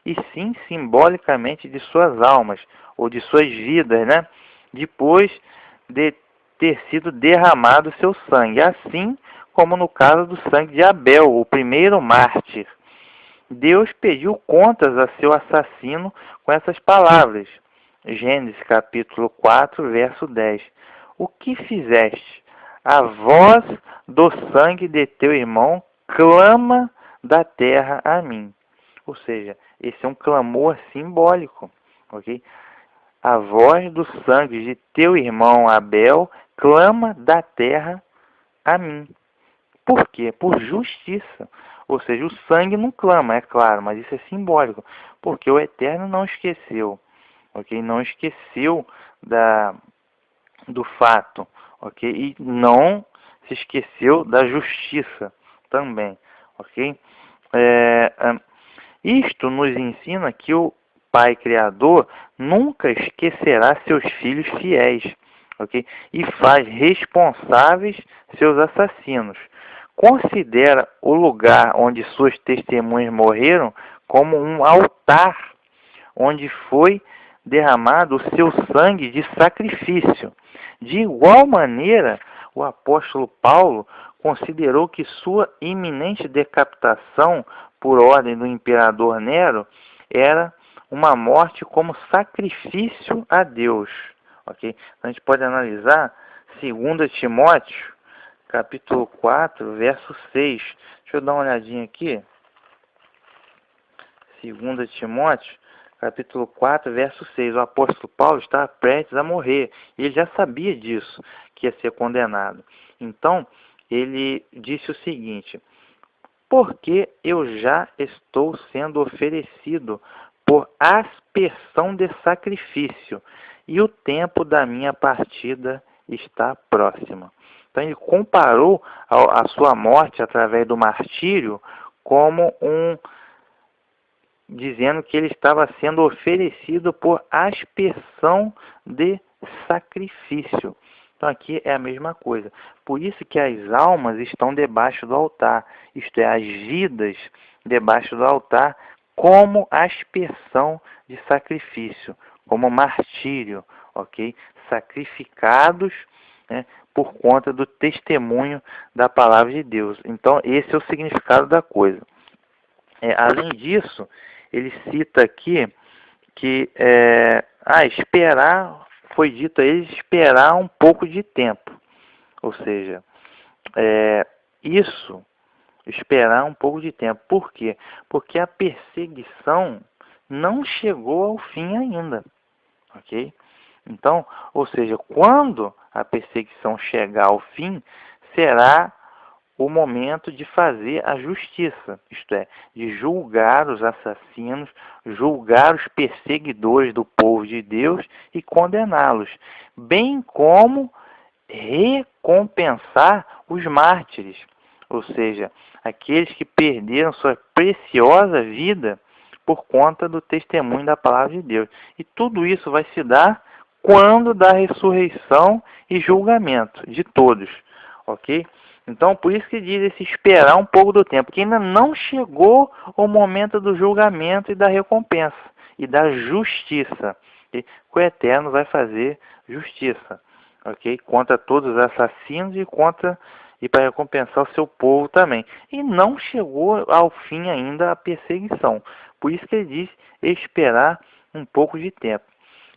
[SPEAKER 1] e sim simbolicamente de suas almas, ou de suas vidas, né? Depois de ter sido derramado seu sangue, assim como no caso do sangue de Abel, o primeiro mártir. Deus pediu contas a seu assassino com essas palavras. Gênesis capítulo 4, verso 10. O que fizeste? A voz do sangue de teu irmão clama da terra a mim. Ou seja, esse é um clamor simbólico, ok? A voz do sangue de teu irmão Abel clama da terra a mim. por quê? Por justiça. Ou seja, o sangue não clama, é claro, mas isso é simbólico, porque o Eterno não esqueceu, ok? Não esqueceu do fato, ok? E não se esqueceu da justiça também, ok? Isto nos ensina que o Pai Criador nunca esquecerá seus filhos fiéis, ok? E faz responsáveis seus assassinos. Considera o lugar onde suas testemunhas morreram como um altar, onde foi derramado o seu sangue de sacrifício. De igual maneira, o apóstolo Paulo considerou que sua iminente decapitação por ordem do imperador Nero era uma morte como sacrifício a Deus. Okay? A gente pode analisar 2 Timóteo, capítulo 4, verso 6. Deixa eu dar uma olhadinha aqui. 2 Timóteo, capítulo 4, verso 6. O apóstolo Paulo estava prestes a morrer. E ele já sabia disso, que ia ser condenado. Então, ele disse o seguinte: porque eu já estou sendo oferecido por aspersão de sacrifício, e o tempo da minha partida está próximo. Então ele comparou a sua morte através do martírio como dizendo que ele estava sendo oferecido por aspersão de sacrifício. Então aqui é a mesma coisa. Por isso que as almas estão debaixo do altar, isto é, as vidas debaixo do altar, como aspersão de sacrifício, como martírio, ok? Sacrificados, né, por conta do testemunho da palavra de Deus. Então esse é o significado da coisa. Além disso, ele cita aqui que esperar, foi dito a eles esperar um pouco de tempo. Ou seja, isso, esperar um pouco de tempo. Por quê? Porque a perseguição não chegou ao fim ainda. Ok? Então, ou seja, quando a perseguição chegar ao fim, será o momento de fazer a justiça, isto é, de julgar os assassinos, julgar os perseguidores do povo de Deus e condená-los, bem como recompensar os mártires, ou seja, aqueles que perderam sua preciosa vida por conta do testemunho da palavra de Deus. E tudo isso vai se dar quando da ressurreição e julgamento de todos, ok? Então, por isso que diz esse esperar um pouco do tempo, que ainda não chegou o momento do julgamento e da recompensa, e da justiça. Okay? O Eterno vai fazer justiça, ok? Contra todos os assassinos e para recompensar o seu povo também. E não chegou ao fim ainda a perseguição. Por isso que ele diz esperar um pouco de tempo.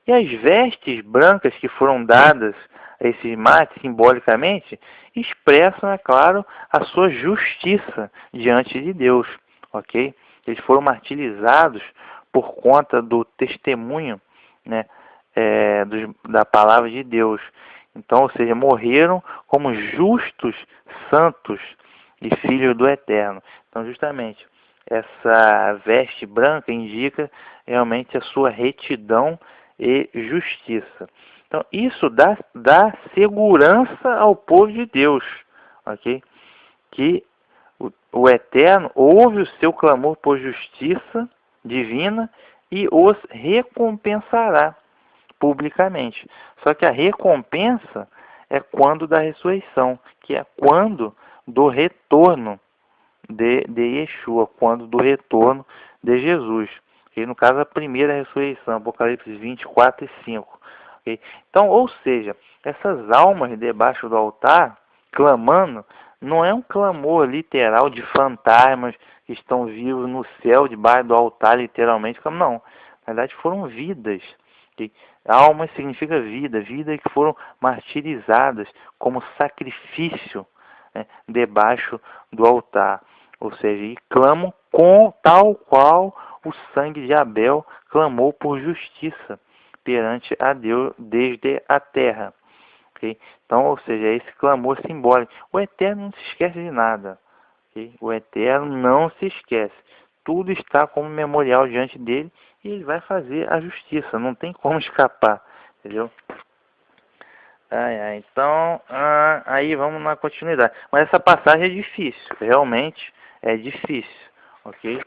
[SPEAKER 1] E as vestes brancas que foram dadas a esses mártires, simbolicamente, expressam, é claro, a sua justiça diante de Deus, ok? Eles foram martirizados por conta do testemunho, né, da palavra de Deus. Então, ou seja, morreram como justos, santos e filhos do Eterno. Então, justamente, essa veste branca indica realmente a sua retidão e justiça. Então, isso dá segurança ao povo de Deus, ok? Que o Eterno ouve o seu clamor por justiça divina e os recompensará publicamente. Só que a recompensa é quando da ressurreição, que é quando do retorno de Yeshua, quando do retorno de Jesus. Okay? No caso, a primeira ressurreição, Apocalipse 24 e 5. Okay? Então, ou seja, essas almas debaixo do altar, clamando, não é um clamor literal de fantasmas que estão vivos no céu, debaixo do altar, literalmente. Não, na verdade foram vidas. Okay? Almas significa vida, vida que foram martirizadas como sacrifício, né, debaixo do altar. Ou seja, e clamam tal qual o sangue de Abel clamou por justiça perante a Deus desde a terra. ok? Então, ou seja, é esse clamor simbólico. O Eterno não se esquece de nada, ok? O Eterno não se esquece. Tudo está como memorial diante dele e ele vai fazer a justiça. Não tem como escapar, entendeu? Então, aí vamos na continuidade. Mas essa passagem é difícil, realmente é difícil, ok?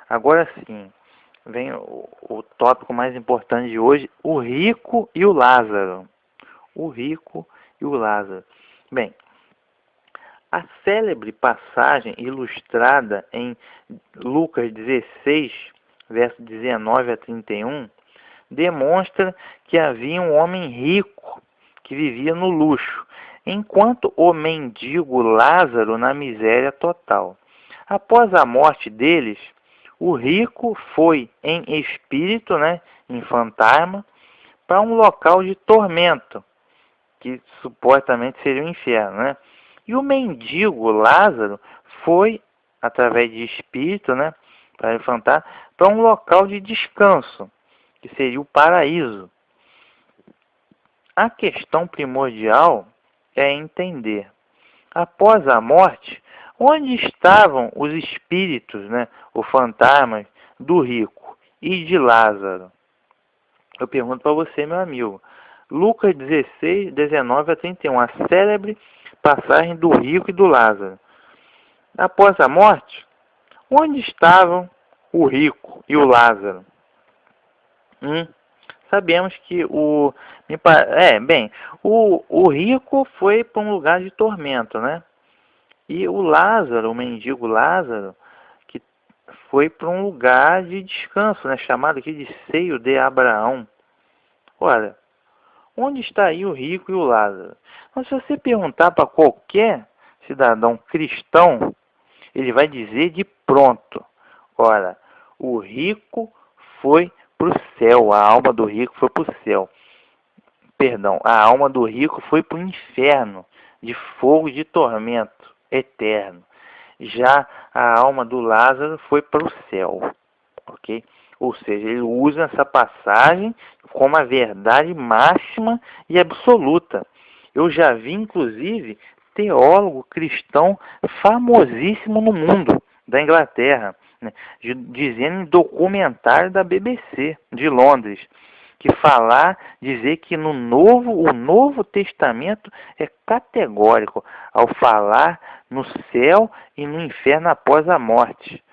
[SPEAKER 1] Agora sim, vem o tópico mais importante de hoje, o rico e o Lázaro. O rico e o Lázaro. Bem, a célebre passagem ilustrada em Lucas 16, verso 19 a 31, demonstra que havia um homem rico que vivia no luxo, enquanto o mendigo Lázaro na miséria total. Após a morte deles, o rico foi em espírito, em fantasma, para um local de tormento, que supostamente seria o inferno, E o mendigo Lázaro foi, através de espírito, para fantasma, para um local de descanso, que seria o paraíso. A questão primordial é entender, após a morte, onde estavam os espíritos, os fantasmas do rico e de Lázaro? Eu pergunto para você, meu amigo. Lucas 16, 19 a 31, a célebre passagem do rico e do Lázaro. Após a morte, onde estavam o rico e o Lázaro? Sabemos que o rico foi para um lugar de tormento, E o Lázaro, o mendigo Lázaro, que foi para um lugar de descanso, chamado aqui de seio de Abraão. Olha, onde está aí o rico e o Lázaro? Então, se você perguntar para qualquer cidadão cristão, ele vai dizer de pronto: olha, o rico foi para o céu, a alma do rico foi para o céu. Perdão, a alma do rico foi para o inferno, de fogo e de tormento eterno. Já a alma do Lázaro foi para o céu, ok? Ou seja, ele usa essa passagem como a verdade máxima e absoluta. Eu já vi, inclusive, teólogo cristão famosíssimo no mundo, da Inglaterra, dizendo em documentário da BBC de Londres, que dizer que o Novo Testamento é categórico ao falar no céu e no inferno após a morte,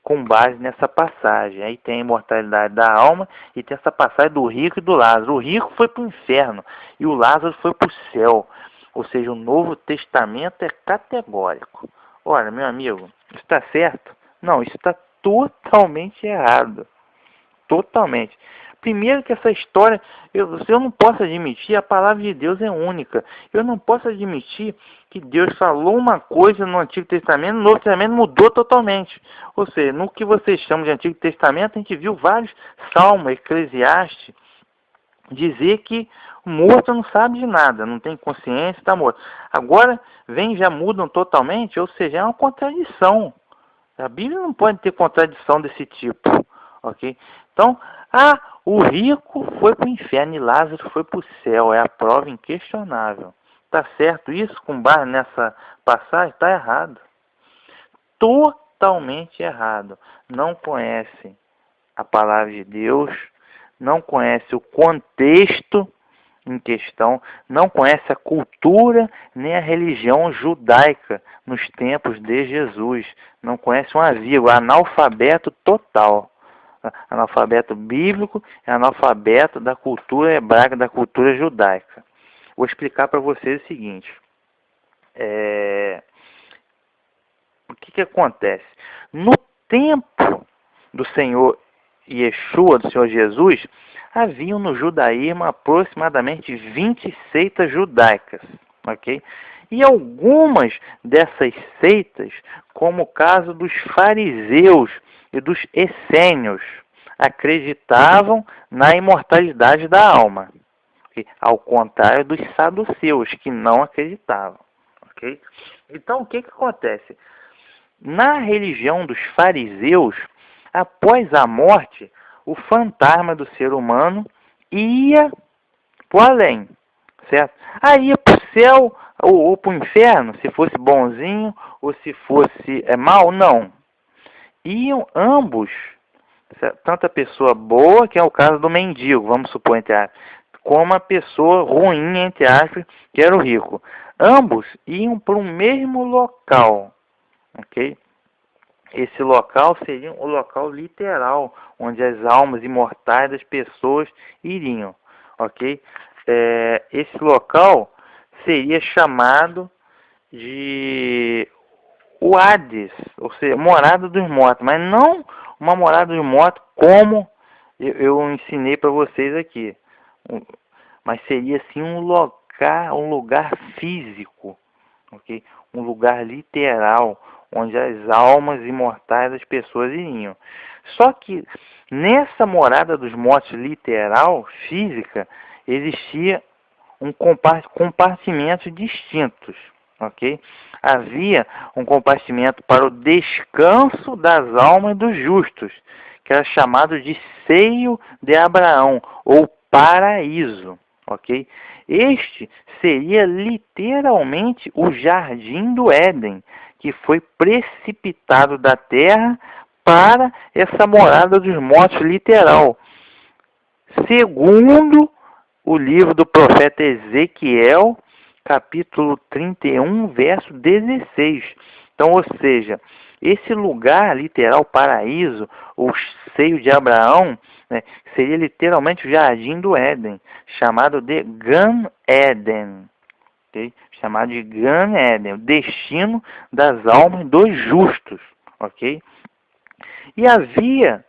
[SPEAKER 1] com base nessa passagem. Aí tem a imortalidade da alma e tem essa passagem do rico e do Lázaro. O rico foi para o inferno e o Lázaro foi para o céu. Ou seja, o Novo Testamento é categórico. Olha, meu amigo, isso está certo? Não, isso está totalmente errado. Totalmente. Primeiro que essa história, eu não posso admitir, a palavra de Deus é única. Eu não posso admitir que Deus falou uma coisa no Antigo Testamento, no Novo Testamento mudou totalmente. Ou seja, no que vocês chamam de Antigo Testamento, a gente viu vários salmos, Eclesiastes, dizer que o morto não sabe de nada, não tem consciência, está morto. Agora, já mudam totalmente, ou seja, é uma contradição. A Bíblia não pode ter contradição desse tipo, ok? Então, o rico foi para o inferno e Lázaro foi para o céu. É a prova inquestionável. Está certo isso com base nessa passagem? Está errado. Totalmente errado. Não conhece a palavra de Deus, não conhece o contexto em questão, não conhece a cultura nem a religião judaica nos tempos de Jesus. Não conhece uma vírgula, analfabeto total. Analfabeto bíblico é analfabeto da cultura hebraica, da cultura judaica. Vou explicar para vocês o seguinte. O que acontece? No tempo do Senhor Yeshua, do Senhor Jesus, haviam no judaísmo aproximadamente 20 seitas judaicas, ok? E algumas dessas seitas, como o caso dos fariseus e dos essênios, acreditavam na imortalidade da alma, okay? Ao contrário dos saduceus, que não acreditavam, ok? Então, o que acontece? Na religião dos fariseus, após a morte, o fantasma do ser humano ia pro além, certo? Aí ia pro céu ou pro inferno, se fosse bonzinho ou se fosse mal, não. Iam ambos, certo? Tanto a pessoa boa, que é o caso do mendigo, vamos supor, entre aspas, como a pessoa ruim, entre aspas, que era o rico. Ambos iam para o mesmo local, ok? Esse local seria o local literal, onde as almas imortais das pessoas iriam, ok? Esse local seria chamado de o Hades, ou seja, morada dos mortos, mas não uma morada dos mortos como eu ensinei para vocês aqui, mas seria sim um lugar físico, ok? Um lugar literal, onde as almas imortais das pessoas iriam. Só que nessa morada dos mortos literal, física, existia compartimentos distintos, ok? Havia um compartimento para o descanso das almas dos justos, que era chamado de seio de Abraão, ou paraíso, ok? Este seria literalmente o jardim do Éden, que foi precipitado da terra para essa morada dos mortos literal. Segundo o livro do profeta Ezequiel, capítulo 31, verso 16. Então, ou seja, esse lugar literal, paraíso, o seio de Abraão, né, seria literalmente o jardim do Éden, chamado de Gan Eden. Okay? Chamado de Gan Eden, o destino das almas dos justos. Ok? E haveria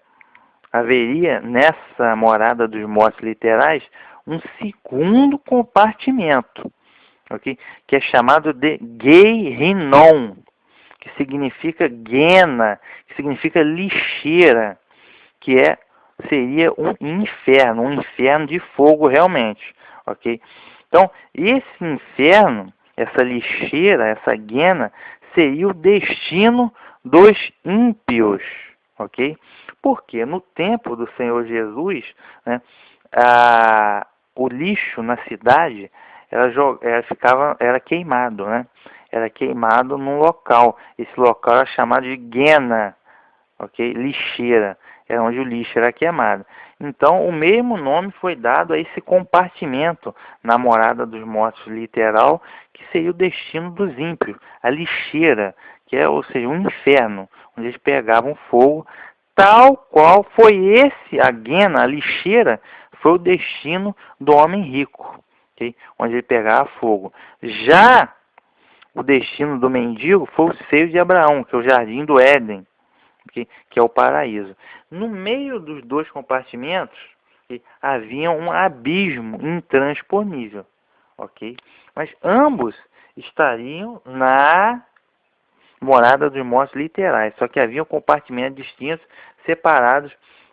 [SPEAKER 1] nessa morada dos mortos literais um segundo compartimento, ok? Que é chamado de Gehinnom, que significa guena, que significa lixeira, que seria um inferno de fogo realmente, ok? Então, esse inferno, essa lixeira, essa guena, seria o destino dos ímpios, ok? Porque no tempo do Senhor Jesus, né, o lixo na cidade era queimado, né? Era queimado num local. Esse local era chamado de guena, ok? Lixeira, é onde o lixo era queimado. Então, o mesmo nome foi dado a esse compartimento na morada dos mortos literal, que seria o destino dos ímpios, a lixeira, que é, ou seja, um inferno, onde eles pegavam fogo, tal qual foi a guena, a lixeira, foi o destino do homem rico, okay? Onde ele pegava fogo. Já o destino do mendigo foi o seio de Abraão, que é o jardim do Éden, que é o paraíso. No meio dos dois compartimentos, havia um abismo intransponível, ok? Mas ambos estariam na morada dos mortos literais, só que havia compartimentos distintos, separados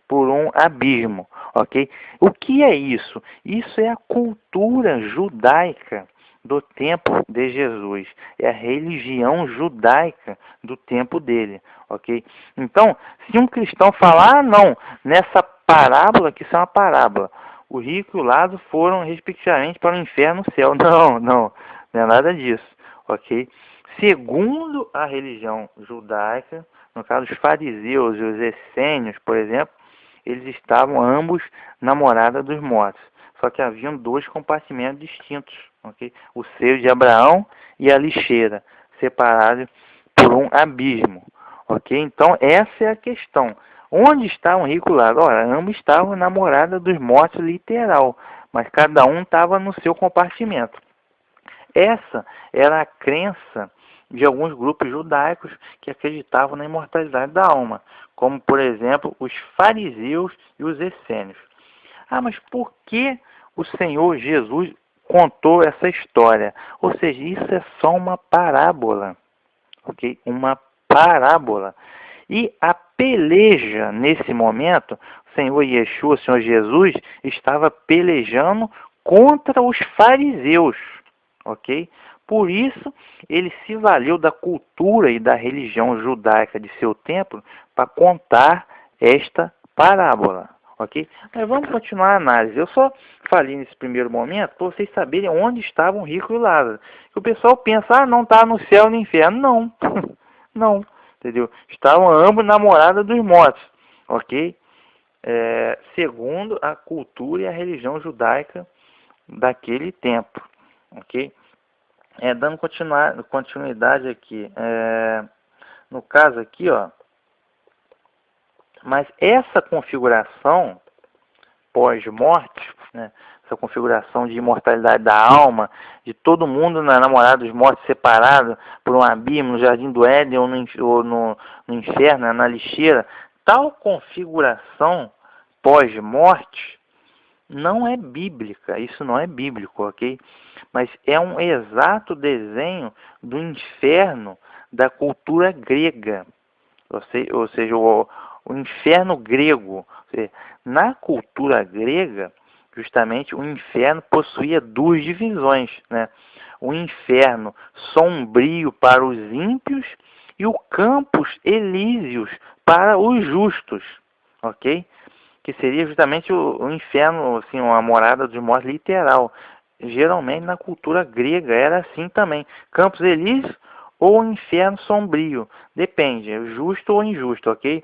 [SPEAKER 1] por um abismo, ok? O que é isso? Isso é a cultura judaica do tempo de Jesus, é a religião judaica do tempo dele, ok? Então, se um cristão falar, não, nessa parábola, que isso é uma parábola, o rico e o Lázaro foram respectivamente para o inferno e o céu, não é nada disso, ok? Segundo a religião judaica, no caso os fariseus e os essênios, por exemplo, eles estavam ambos na morada dos mortos. Só que haviam dois compartimentos distintos, ok? O seio de Abraão e a lixeira, separados por um abismo, ok? Então, essa é a questão. Onde estavam rico e Lázaro? Ora, ambos estavam na morada dos mortos literal, mas cada um estava no seu compartimento. Essa era a crença de alguns grupos judaicos que acreditavam na imortalidade da alma, como, por exemplo, os fariseus e os essênios. Ah, mas por que o Senhor Jesus contou essa história? Ou seja, isso é só uma parábola, ok? Uma parábola. E a peleja, nesse momento, o Senhor Yeshua, o Senhor Jesus, estava pelejando contra os fariseus, ok? Por isso, ele se valeu da cultura e da religião judaica de seu tempo para contar esta parábola, ok? Mas vamos continuar a análise. Eu só falei nesse primeiro momento para vocês saberem onde estavam Rico e Lázaro. O pessoal pensa, ah, não está no céu e no inferno. Não, não, entendeu? Estavam ambos namorados dos mortos, ok? Segundo a cultura e a religião judaica daquele tempo, ok? Dando continuidade aqui, no caso aqui, ó, mas essa configuração pós-morte, né, essa configuração de imortalidade da alma, de todo mundo na namorada dos mortos separado por um abismo no Jardim do Éden ou no inferno, né, na lixeira, tal configuração pós-morte não é bíblica, isso não é bíblico, ok? Mas é um exato desenho do inferno da cultura grega, ou seja, o inferno grego. Na cultura grega, justamente, o inferno possuía duas divisões, né? O inferno sombrio para os ímpios e o campos elíseos para os justos, ok? Que seria justamente o inferno, assim, uma morada dos mortos literal. Geralmente na cultura grega era assim também. Campos elíseos ou inferno sombrio. Depende, justo ou injusto, ok?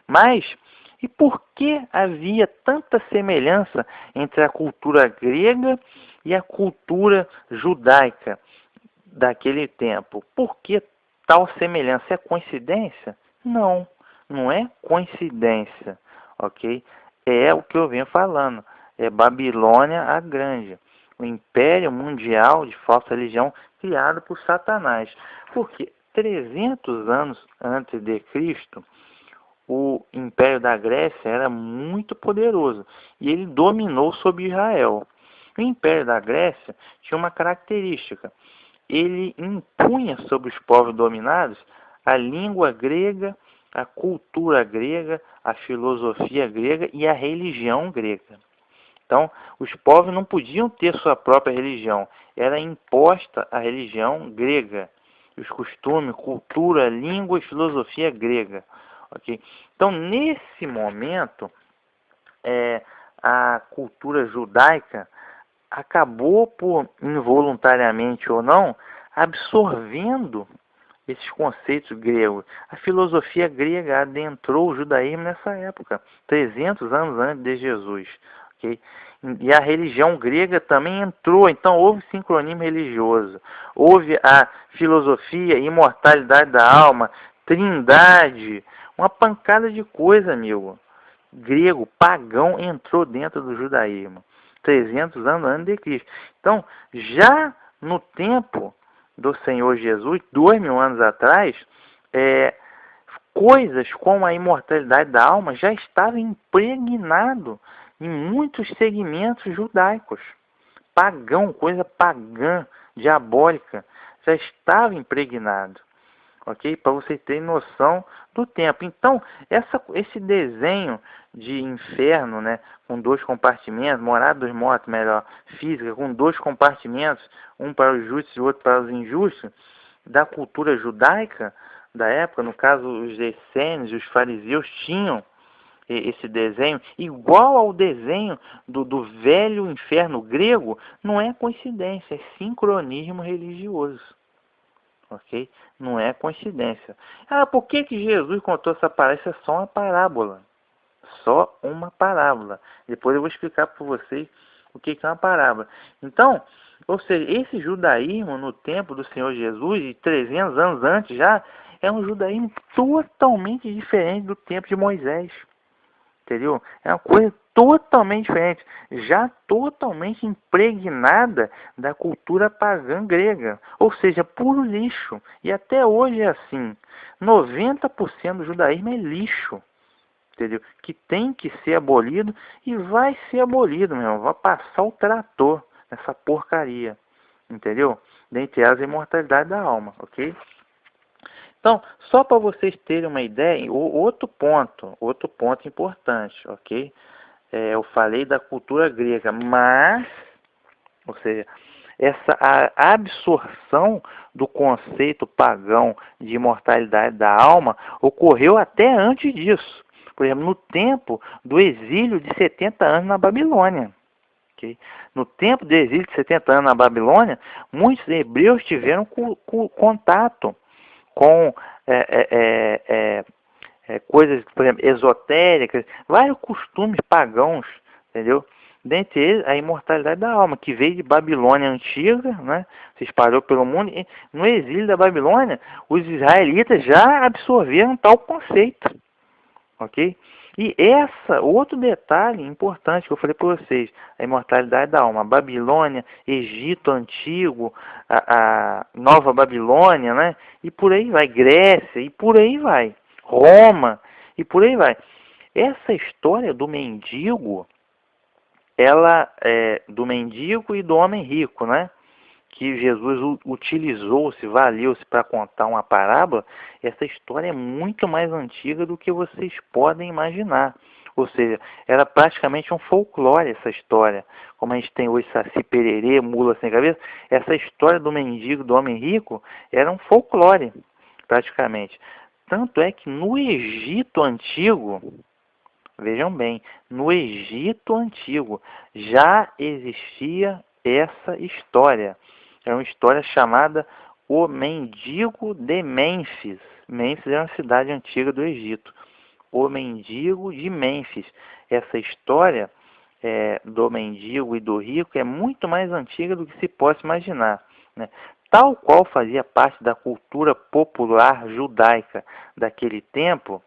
[SPEAKER 1] Mas, e por que havia tanta semelhança entre a cultura grega e a cultura judaica daquele tempo? Por que tal semelhança? É coincidência? Não, não é coincidência, ok? É o que eu venho falando, é Babilônia a Grande, o império mundial de falsa religião criado por Satanás. Porque 300 anos antes de Cristo, o Império da Grécia era muito poderoso e ele dominou sobre Israel. O Império da Grécia tinha uma característica: ele impunha sobre os povos dominados a língua grega, a cultura grega, a filosofia grega e a religião grega. Então, os povos não podiam ter sua própria religião, era imposta a religião grega, os costumes, cultura, língua e filosofia grega. Okay? Então, nesse momento, a cultura judaica acabou por, involuntariamente ou não, absorvendo esses conceitos gregos. A filosofia grega adentrou o judaísmo nessa época, 300 anos antes de Jesus. Okay? E a religião grega também entrou, então houve sincronismo religioso, houve a filosofia, imortalidade da alma, trindade, uma pancada de coisa, amigo. Grego, pagão, entrou dentro do judaísmo. 300 anos antes de Cristo. Então, já no tempo do Senhor Jesus, 2000 anos atrás, coisas como a imortalidade da alma já estavam impregnado em muitos segmentos judaicos. Pagão, coisa pagã, diabólica, já estava impregnado. Ok? Para você ter noção do tempo. Então, esse desenho de inferno, né, com dois compartimentos, morada dos mortos, melhor, física, com dois compartimentos, um para os justos e outro para os injustos, da cultura judaica da época, no caso os essênios e os fariseus tinham esse desenho, igual ao desenho do velho inferno grego, não é coincidência, é sincronismo religioso. Ok? Não é coincidência. Ah, por que Jesus contou essa parábola? Isso é só uma parábola. Só uma parábola. Depois eu vou explicar para vocês o que é uma parábola. Então, ou seja, esse judaísmo no tempo do Senhor Jesus, de 300 anos antes já, é um judaísmo totalmente diferente do tempo de Moisés. Entendeu? É uma coisa totalmente diferente, já totalmente impregnada da cultura pagã grega, ou seja, puro lixo. E até hoje é assim, 90% do judaísmo é lixo, entendeu? Que tem que ser abolido e vai ser abolido, meu irmão, vai passar o trator nessa porcaria, entendeu? Dentre elas a imortalidade da alma, ok? Então, só para vocês terem uma ideia, outro ponto importante, ok? Eu falei da cultura grega, mas, ou seja, a absorção do conceito pagão de imortalidade da alma ocorreu até antes disso. Por exemplo, no tempo do exílio de 70 anos na Babilônia. Okay? No tempo do exílio de 70 anos na Babilônia, muitos hebreus tiveram contato com coisas, por exemplo, esotéricas, vários costumes pagãos, entendeu? Dentre eles, a imortalidade da alma, que veio de Babilônia antiga, né? Se espalhou pelo mundo. E no exílio da Babilônia, os israelitas já absorveram tal conceito, ok? E outro detalhe importante que eu falei para vocês, a imortalidade da alma, Babilônia, Egito Antigo, a Nova Babilônia, né? E por aí vai, Grécia, e por aí vai, Roma, e por aí vai. Essa história do mendigo, ela é do mendigo e do homem rico, né? Que Jesus utilizou-se, valeu-se para contar uma parábola, essa história é muito mais antiga do que vocês podem imaginar. Ou seja, era praticamente um folclore essa história. Como a gente tem hoje Saci Pererê, Mula Sem Cabeça, essa história do mendigo, do homem rico, era um folclore, praticamente. Tanto é que no Egito Antigo, vejam bem, no Egito Antigo já existia essa história. É uma história chamada O Mendigo de Mênfis. Mênfis é uma cidade antiga do Egito. O Mendigo de Mênfis. Essa história do mendigo e do rico é muito mais antiga do que se possa imaginar, né? Tal qual fazia parte da cultura popular judaica daquele tempo,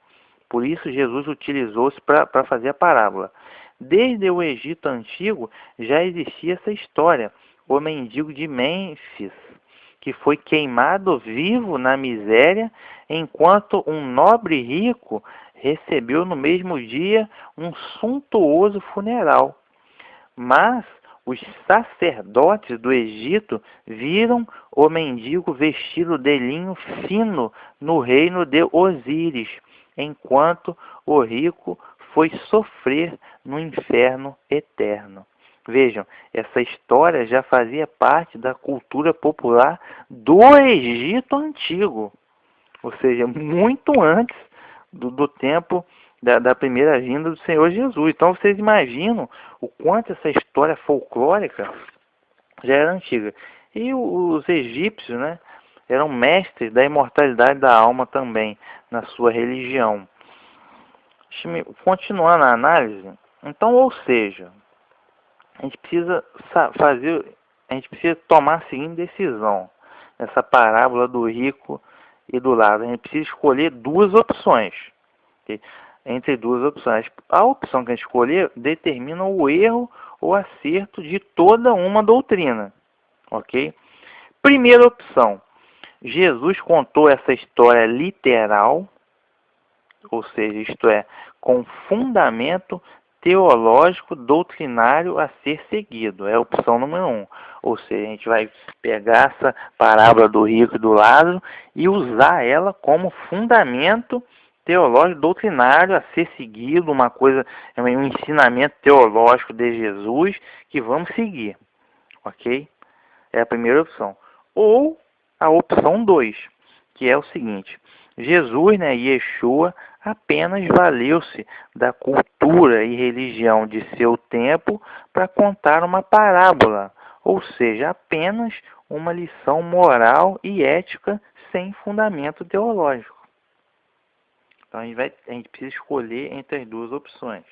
[SPEAKER 1] por isso Jesus utilizou-se para fazer a parábola. Desde o Egito Antigo já existia essa história, o mendigo de Mênfis, que foi queimado vivo na miséria, enquanto um nobre rico recebeu no mesmo dia um suntuoso funeral. Mas os sacerdotes do Egito viram o mendigo vestido de linho fino no reino de Osíris, enquanto o rico foi sofrer no inferno eterno. Vejam, essa história já fazia parte da cultura popular do Egito Antigo, ou seja, muito antes do tempo da primeira vinda do Senhor Jesus. Então vocês imaginam o quanto essa história folclórica já era antiga. E os egípcios, né, eram mestres da imortalidade da alma também, na sua religião. Continuando a análise, então, ou seja, a gente precisa tomar a seguinte decisão nessa parábola do rico e do Lázaro. A gente precisa escolher duas opções, okay? Entre duas opções. A opção que a gente escolher determina o erro ou acerto de toda uma doutrina, ok? Primeira opção, Jesus contou essa história literal, ou seja, isto é, com fundamento teológico doutrinário a ser seguido. É a opção número 1. Ou seja, a gente vai pegar essa parábola do rico e do Lázaro e usar ela como fundamento teológico doutrinário a ser seguido, um ensinamento teológico de Jesus que vamos seguir. Ok? É a primeira opção. Ou a opção 2, que é o seguinte: Jesus, né, Yeshua, apenas valeu-se da cultura e religião de seu tempo para contar uma parábola, ou seja, apenas uma lição moral e ética sem fundamento teológico. Então a gente precisa escolher entre as duas opções.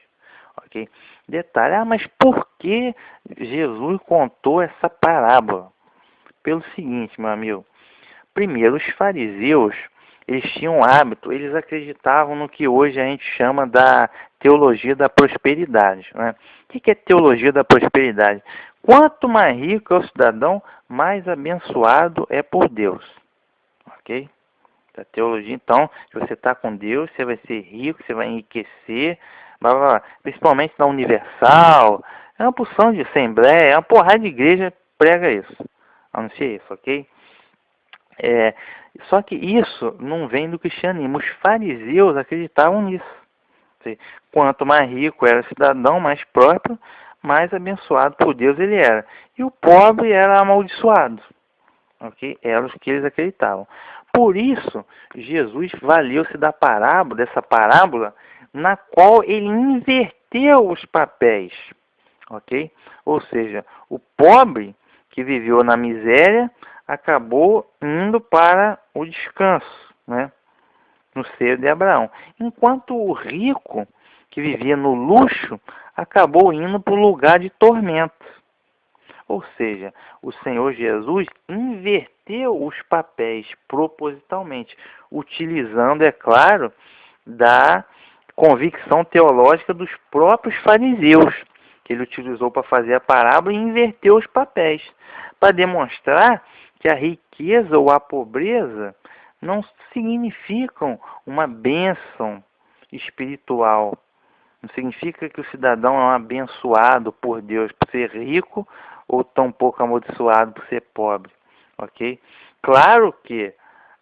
[SPEAKER 1] Ok? Detalhe, mas por que Jesus contou essa parábola? Pelo seguinte, meu amigo. Primeiro, os fariseus, eles tinham um hábito, eles acreditavam no que hoje a gente chama da teologia da prosperidade, né? O que é teologia da prosperidade? Quanto mais rico é o cidadão, mais abençoado é por Deus. Ok? A teologia, então, se você está com Deus, você vai ser rico, você vai enriquecer, blá, blá, blá. Principalmente na Universal, é uma porção de assembleia, é uma porrada de igreja prega isso. Anuncia isso, ok? Só que isso não vem do cristianismo. Os fariseus acreditavam nisso. Quanto mais rico era o cidadão, mais próspero, mais abençoado por Deus ele era. E o pobre era amaldiçoado. Okay? Eram os que eles acreditavam. Por isso, Jesus valeu-se dessa parábola, na qual ele inverteu os papéis, ok? Ou seja, o pobre que viveu na miséria acabou indo para o descanso, né? No seio de Abraão. Enquanto o rico, que vivia no luxo, acabou indo para o lugar de tormento. Ou seja, o Senhor Jesus inverteu os papéis propositalmente, utilizando, é claro, da convicção teológica dos próprios fariseus, que ele utilizou para fazer a parábola e inverteu os papéis, para demonstrar que a riqueza ou a pobreza não significam uma bênção espiritual. Não significa que o cidadão é um abençoado por Deus por ser rico ou tampouco amaldiçoado por ser pobre, ok? Claro que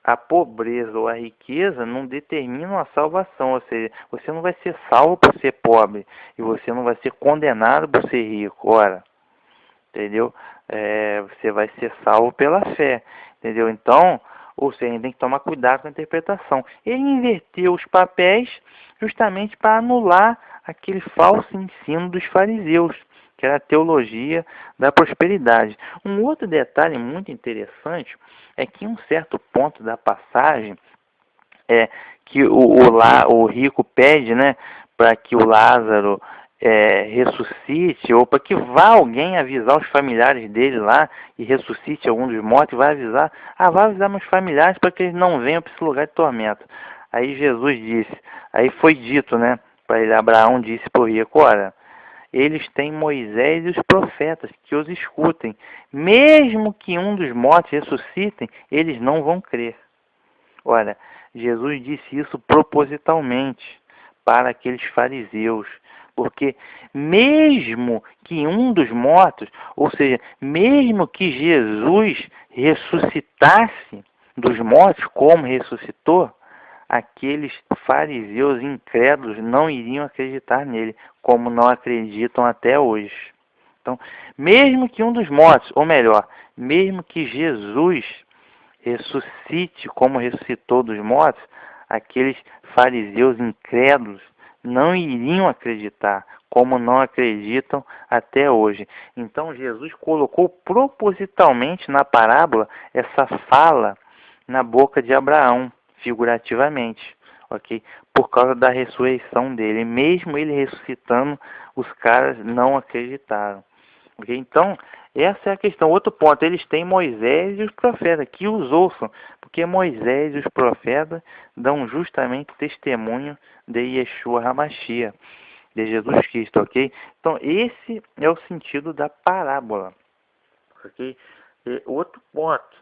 [SPEAKER 1] a pobreza ou a riqueza não determinam a salvação, ou seja, você não vai ser salvo por ser pobre e você não vai ser condenado por ser rico, ora, entendeu? Você vai ser salvo pela fé, entendeu? Então, ou seja, a gente tem que tomar cuidado com a interpretação. Ele inverteu os papéis justamente para anular aquele falso ensino dos fariseus, que era a teologia da prosperidade. Um outro detalhe muito interessante é que em um certo ponto da passagem, que o rico pede, né, para que o Lázaro ressuscite, ou para que vá alguém avisar os familiares dele lá e ressuscite algum dos mortos, vai avisar, vai avisar meus familiares para que eles não venham para esse lugar de tormento. Aí Jesus disse, aí foi dito, né, para ele, Abraão disse para o rico, olha, eles têm Moisés e os profetas, que os escutem. Mesmo que um dos mortos ressuscitem, eles não vão crer. Olha, Jesus disse isso propositalmente para aqueles fariseus, porque mesmo que um dos mortos, ou seja, mesmo que Jesus ressuscitasse dos mortos como ressuscitou, aqueles fariseus incrédulos não iriam acreditar nele, como não acreditam até hoje. Então, mesmo que um dos mortos, ou melhor, mesmo que Jesus ressuscite como ressuscitou dos mortos, aqueles fariseus incrédulos não iriam acreditar, como não acreditam até hoje. Então Jesus colocou propositalmente na parábola essa fala na boca de Abraão, figurativamente, ok? Por causa da ressurreição dele. Mesmo ele ressuscitando, os caras não acreditaram. Okay? Então, essa é a questão. Outro ponto, eles têm Moisés e os profetas, que os ouçam, porque Moisés e os profetas dão justamente testemunho de Yeshua HaMashiach, de Jesus Cristo, ok? Então, esse é o sentido da parábola, ok? Outro ponto,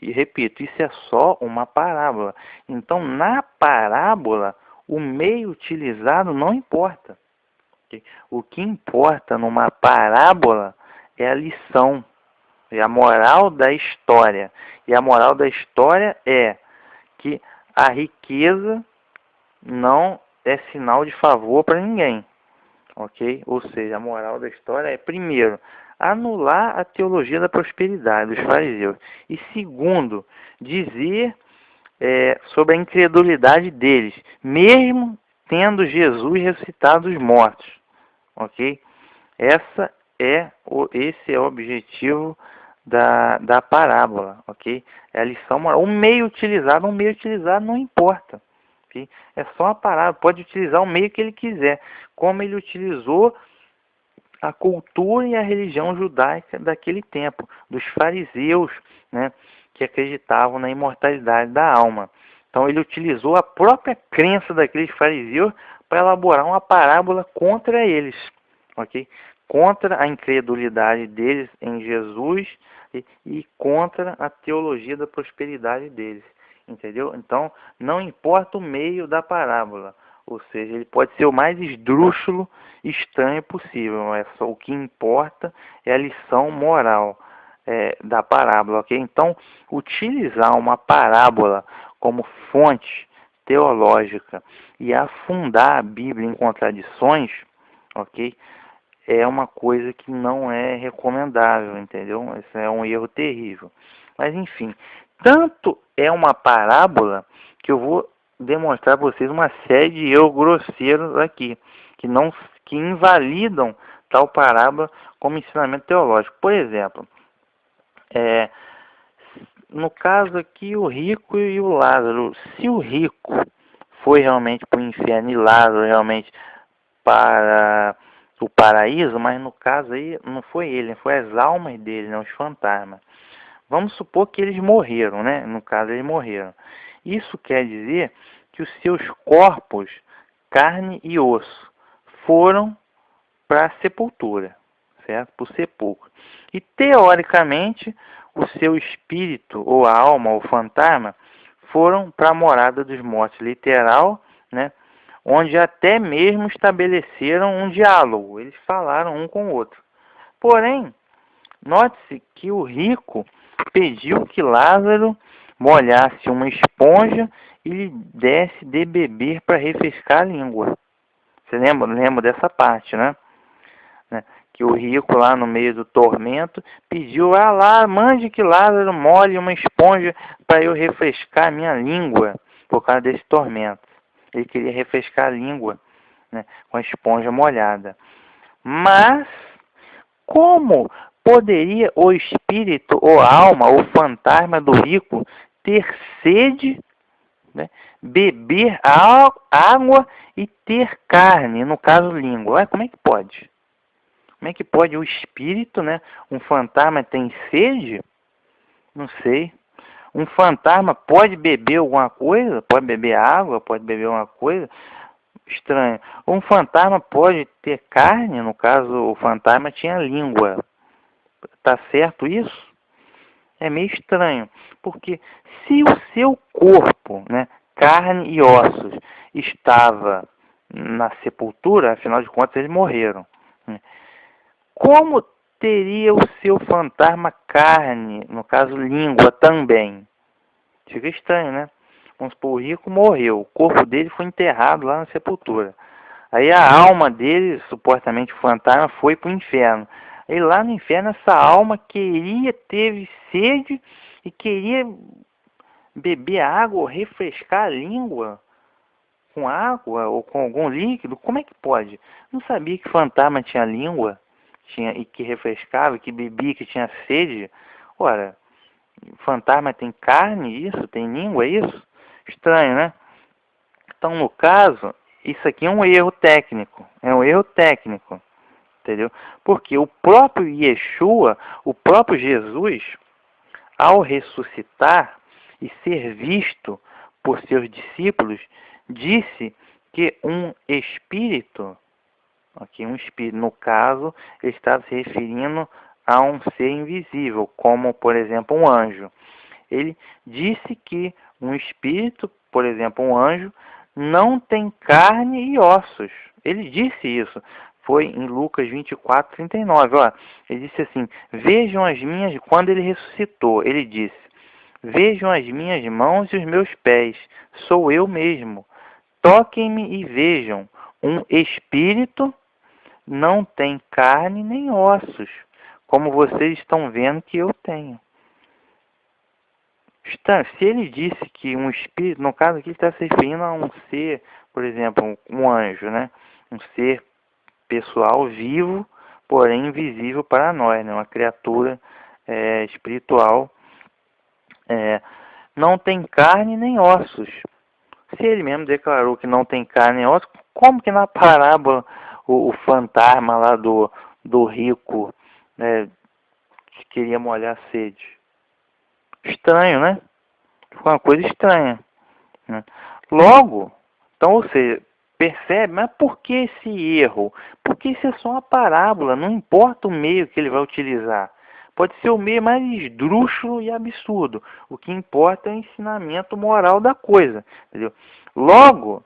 [SPEAKER 1] e repito, isso é só uma parábola. Então, na parábola, o meio utilizado não importa. O que importa numa parábola é a lição, é a moral da história. E a moral da história é que a riqueza não é sinal de favor para ninguém, ok? Ou seja, a moral da história é, primeiro, anular a teologia da prosperidade dos fariseus. E segundo, dizer sobre a incredulidade deles, mesmo tendo Jesus ressuscitado dos mortos. Ok? Esse é o objetivo da parábola, ok? É a lição moral. Um meio utilizado não importa. Okay? É só uma parábola. Pode utilizar o meio que ele quiser. Como ele utilizou a cultura e a religião judaica daquele tempo, dos fariseus, né, que acreditavam na imortalidade da alma. Então ele utilizou a própria crença daqueles fariseus para elaborar uma parábola contra eles, ok? Contra a incredulidade deles em Jesus e contra a teologia da prosperidade deles, entendeu? Então não importa o meio da parábola, ou seja, ele pode ser o mais esdrúxulo, estranho possível, mas só o que importa é a lição moral da parábola, ok? Então, utilizar uma parábola como fonte teológica e afundar a Bíblia em contradições, ok? É uma coisa que não é recomendável, entendeu? Esse é um erro terrível. Mas, enfim, tanto é uma parábola que eu vou demonstrar para vocês uma série de erros grosseiros aqui, que invalidam tal parábola como ensinamento teológico. Por exemplo, no caso aqui, o rico e o Lázaro. Se o rico foi realmente para o inferno e Lázaro realmente para o paraíso, mas no caso aí não foi ele, foi as almas dele, né, os fantasmas. Vamos supor que eles morreram, né? No caso, eles morreram. Isso quer dizer que os seus corpos, carne e osso, foram para a sepultura, certo? Para o sepulcro. E, teoricamente, o seu espírito, ou a alma, ou fantasma, foram para a morada dos mortos, literal, né? Onde até mesmo estabeleceram um diálogo. Eles falaram um com o outro. Porém, note-se que o rico pediu que Lázaro molhasse uma esponja e lhe desse de beber para refrescar a língua. Você lembra dessa parte, né? Que o rico lá no meio do tormento pediu, lá, mande que Lázaro molhe uma esponja para eu refrescar a minha língua por causa desse tormento. Ele queria refrescar a língua, né, com a esponja molhada. Mas como poderia o espírito, ou alma, ou fantasma do rico ter sede, né, beber água e ter carne, no caso língua? Como é que pode? Como é que pode o espírito, né, um fantasma tem sede? Não sei. Um fantasma pode beber alguma coisa? Pode beber água? Pode beber alguma coisa? Estranho. Um fantasma pode ter carne? No caso, o fantasma tinha língua. Tá certo isso? É meio estranho. Porque se o seu corpo, né, carne e ossos, estava na sepultura, afinal de contas eles morreram, né? Como teria o seu fantasma carne, no caso língua, também? Fica estranho, né? Vamos supor, o rico morreu, o corpo dele foi enterrado lá na sepultura. Aí a alma dele, supostamente o fantasma, foi para o inferno. Aí lá no inferno essa alma teve sede e queria beber água ou refrescar a língua com água ou com algum líquido. Como é que pode? Não sabia que fantasma tinha língua, e que refrescava, que bebia, que tinha sede. Ora, fantasma tem carne, isso? Tem língua, isso? Estranho, né? Então, no caso, isso aqui é um erro técnico. É um erro técnico. Entendeu? Porque o próprio Yeshua, o próprio Jesus, ao ressuscitar e ser visto por seus discípulos, disse que um espírito, no caso, ele estava se referindo a um ser invisível, como, por exemplo, um anjo. Ele disse que um espírito, por exemplo, um anjo, não tem carne e ossos. Ele disse isso. Foi em Lucas 24, 39. Ó, ele disse assim, vejam as minhas... Quando ele ressuscitou, ele disse, vejam as minhas mãos e os meus pés. Sou eu mesmo. Toquem-me e vejam. Um espírito não tem carne nem ossos, como vocês estão vendo que eu tenho. Se ele disse que um espírito, no caso aqui ele está se referindo a um ser, por exemplo, um anjo, né? Um ser pessoal vivo, porém invisível para nós, né? Uma criatura espiritual, não tem carne nem ossos. Se ele mesmo declarou que não tem carne nem ossos, como que na parábola o fantasma lá do rico, né, que queria molhar a sede? Estranho, né? Foi uma coisa estranha, né? Logo, então, ou seja, percebe, mas por que esse erro? Porque isso é só uma parábola, não importa o meio que ele vai utilizar. Pode ser o meio mais esdrúxulo e absurdo. O que importa é o ensinamento moral da coisa, entendeu? Logo,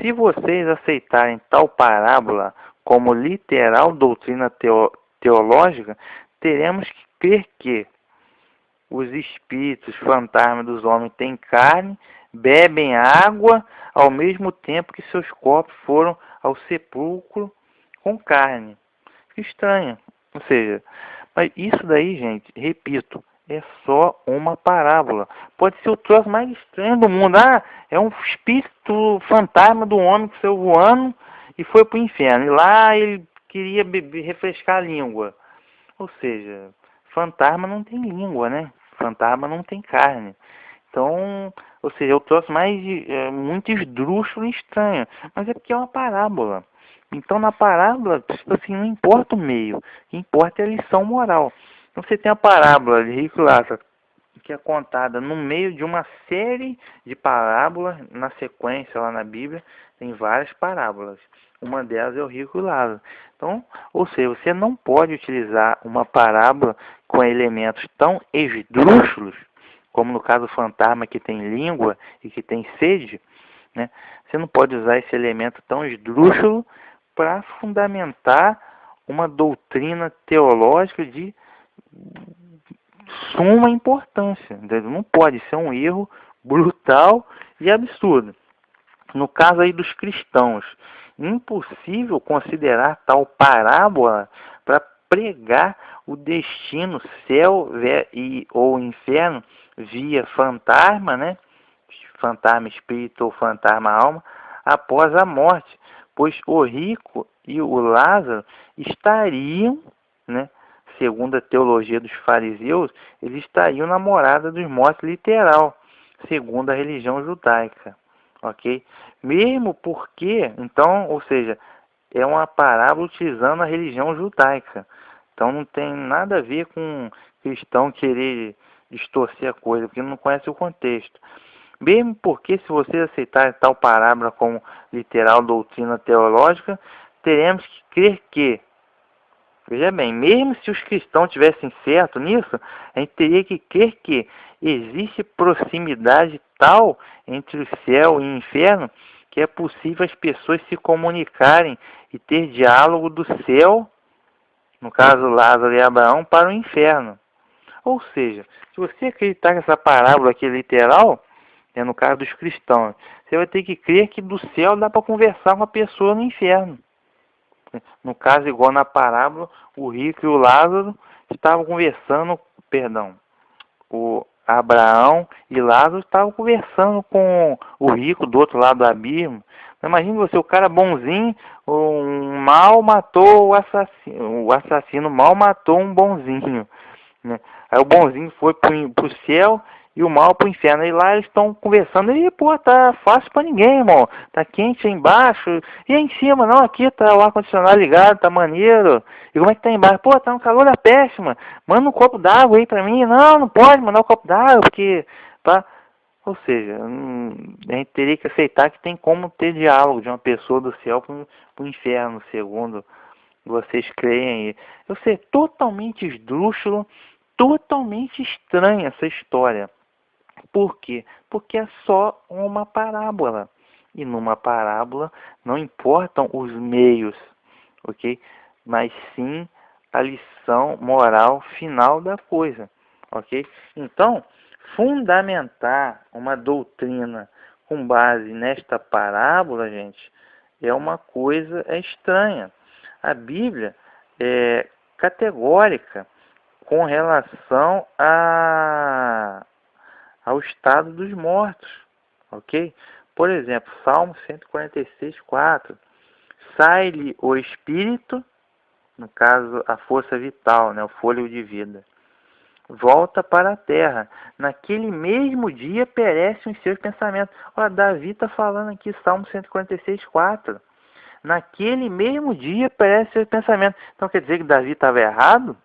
[SPEAKER 1] se vocês aceitarem tal parábola como literal doutrina teológica, teremos que crer que os espíritos, fantasmas dos homens têm carne, bebem água, ao mesmo tempo que seus corpos foram ao sepulcro com carne. Estranho. Ou seja, mas isso daí, gente, repito, é só uma parábola. Pode ser o troço mais estranho do mundo. Ah, é um espírito fantasma do homem que saiu voando e foi para o inferno. E lá ele queria beber, refrescar a língua. Ou seja, fantasma não tem língua, né? Fantasma não tem carne. Então, ou seja, eu trouxe mais muito esdrúxulo e estranho. Mas é porque é uma parábola. Então, na parábola, tipo assim, não importa o meio. O que importa é a lição moral. Então, você tem a parábola de Rico e Lázaro, que é contada no meio de uma série de parábolas, na sequência lá na Bíblia, tem várias parábolas. Uma delas é o Rico e Lázaro. Então, ou seja, você não pode utilizar uma parábola com elementos tão esdrúxulos, como no caso do fantasma que tem língua e que tem sede, né? Você não pode usar esse elemento tão esdrúxulo para fundamentar uma doutrina teológica de suma importância. Não pode ser um erro brutal e absurdo. No caso aí dos cristãos, impossível considerar tal parábola para pregar o destino céu ou inferno via fantasma, né? Fantasma espírito ou fantasma alma, após a morte, pois o rico e o Lázaro estariam, né, segundo a teologia dos fariseus, eles estariam na morada dos mortos literal, segundo a religião judaica, ok? Mesmo porque, então, ou seja, é uma parábola utilizando a religião judaica, então não tem nada a ver com cristão querer distorcer a coisa, porque não conhece o contexto. Mesmo porque, se você aceitar tal parábola como literal doutrina teológica, teremos que crer que, veja bem, mesmo se os cristãos tivessem certo nisso, a gente teria que crer que existe proximidade tal entre o céu e o inferno que é possível as pessoas se comunicarem e ter diálogo do céu, no caso Lázaro e Abraão, para o inferno. Ou seja, se você acreditar que essa parábola aqui é literal, no caso dos cristãos, você vai ter que crer que do céu dá para conversar com a pessoa no inferno. No caso, igual na parábola, o rico e o Lázaro estavam conversando, o Abraão e Lázaro estavam conversando com o rico do outro lado do abismo. Imagina você, o cara bonzinho, um mal matou o assassino mal matou um bonzinho, né? Aí o bonzinho foi pro céu e o mal pro inferno. E lá eles estão conversando. E, pô, tá fácil pra ninguém, irmão. Tá quente aí embaixo. E aí em cima, não, aqui tá o ar-condicionado ligado, tá maneiro. E como é que tá aí embaixo? Pô, tá um calor da peste, mano. Manda um copo d'água aí pra mim. Não, não pode mandar um copo d'água, porque... Ou seja, a gente teria que aceitar que tem como ter diálogo de uma pessoa do céu pro inferno, segundo vocês creem aí. Eu sei, totalmente esdrúxulo, totalmente estranha essa história. Por quê? Porque é só uma parábola. E numa parábola não importam os meios, ok? Mas sim a lição moral final da coisa, ok? Então, fundamentar uma doutrina com base nesta parábola, gente, é uma coisa estranha. A Bíblia é categórica com relação ao estado dos mortos, ok? Por exemplo, Salmo 146, 4. Sai-lhe o espírito, no caso a força vital, né, o fôlego de vida. Volta para a terra. Naquele mesmo dia perecem os seus pensamentos. Olha, Davi está falando aqui, Salmo 146, 4. Naquele mesmo dia perecem os seus pensamentos. Então quer dizer que Davi estava errado?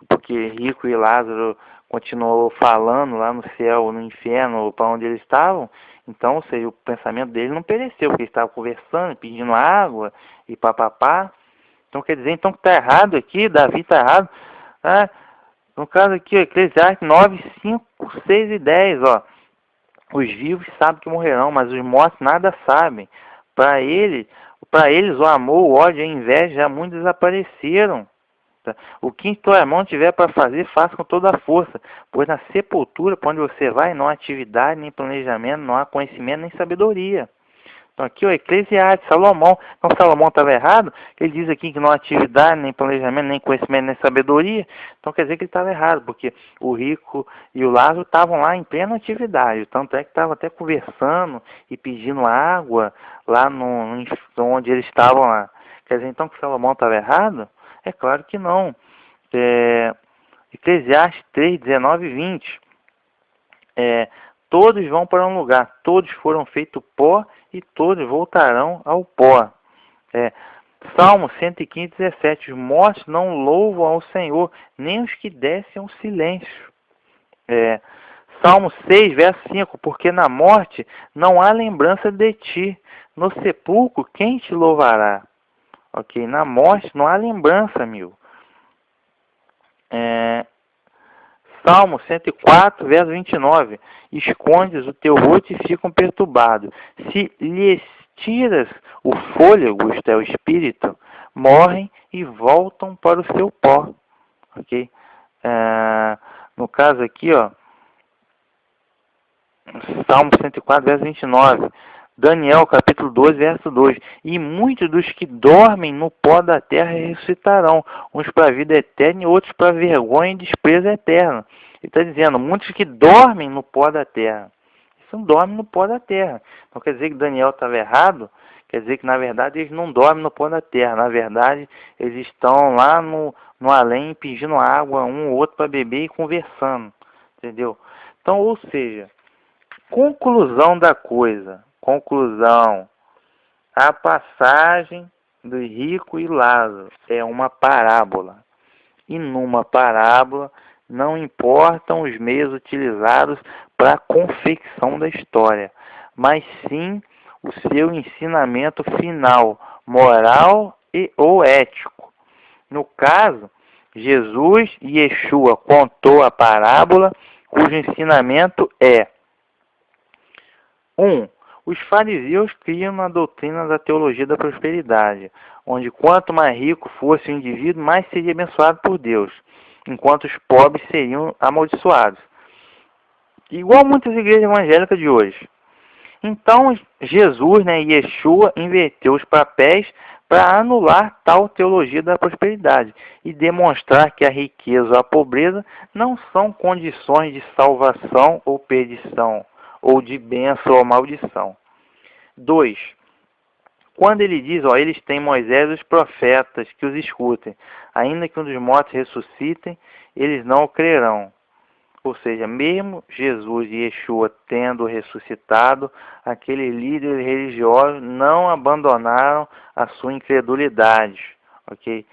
[SPEAKER 1] Porque Rico e Lázaro continuou falando lá no céu, no inferno, para onde eles estavam. Então, ou seja, o pensamento dele não pereceu, porque eles estavam conversando, pedindo água e papapá. Então quer dizer então que está errado aqui, Davi está errado. Ah, no caso aqui, Eclesiastes 9, 5, 6 e 10, ó. Os vivos sabem que morrerão, mas os mortos nada sabem. Para eles, o amor, o ódio e a inveja já muitos desapareceram. Tá? O que em tua mão tiver para fazer, faça com toda a força. Pois na sepultura, para onde você vai, não há atividade, nem planejamento, não há conhecimento, nem sabedoria. Então aqui o Eclesiastes, Salomão. Então Salomão estava errado? Ele diz aqui que não há atividade, nem planejamento, nem conhecimento, nem sabedoria. Então quer dizer que ele estava errado, porque o rico e o Lázaro estavam lá em plena atividade. Tanto é que estavam até conversando e pedindo água lá onde eles estavam lá. Quer dizer então que Salomão estava errado? É claro que não. Eclesiastes 3, 19 e 20. Todos vão para um lugar, todos foram feitos pó e todos voltarão ao pó. Salmo 115, 17. Os mortos não louvam ao Senhor, nem os que descem ao silêncio. Salmo 6, verso 5. Porque na morte não há lembrança de ti, no sepulcro quem te louvará? Ok, na morte não há lembrança, meu. Salmo 104, verso 29. Escondes o teu rosto e ficam perturbados. Se lhes tiras o fôlego, isto é, o espírito, morrem e voltam para o seu pó. Ok? No caso aqui, ó, Salmo 104, verso 29. Daniel, capítulo 12, verso 2. E muitos dos que dormem no pó da terra ressuscitarão, uns para a vida eterna e outros para vergonha e desprezo eterno. Ele está dizendo, muitos que dormem no pó da terra. Isso não dorme no pó da terra. Não quer dizer que Daniel estava errado, quer dizer que na verdade eles não dormem no pó da terra. Na verdade, eles estão lá no além pedindo água um ou outro para beber e conversando. Entendeu? Então, ou seja, conclusão da coisa. Conclusão. A passagem do rico e Lázaro é uma parábola. E numa parábola não importam os meios utilizados para a confecção da história, mas sim o seu ensinamento final, moral e ou ético. No caso, Jesus e Yeshua contou a parábola cujo ensinamento é: 1. Os fariseus criam na doutrina da teologia da prosperidade, onde quanto mais rico fosse o indivíduo, mais seria abençoado por Deus, enquanto os pobres seriam amaldiçoados. Igual muitas igrejas evangélicas de hoje. Então, Jesus, Yeshua, inverteu os papéis para anular tal teologia da prosperidade e demonstrar que a riqueza ou a pobreza não são condições de salvação ou perdição, ou de bênção ou maldição. 2. Quando ele diz, eles têm Moisés e os profetas que os escutem, ainda que um dos mortos ressuscitem, eles não o crerão. Ou seja, mesmo Jesus e Yeshua tendo ressuscitado, aqueles líderes religiosos não abandonaram a sua incredulidade. Ok?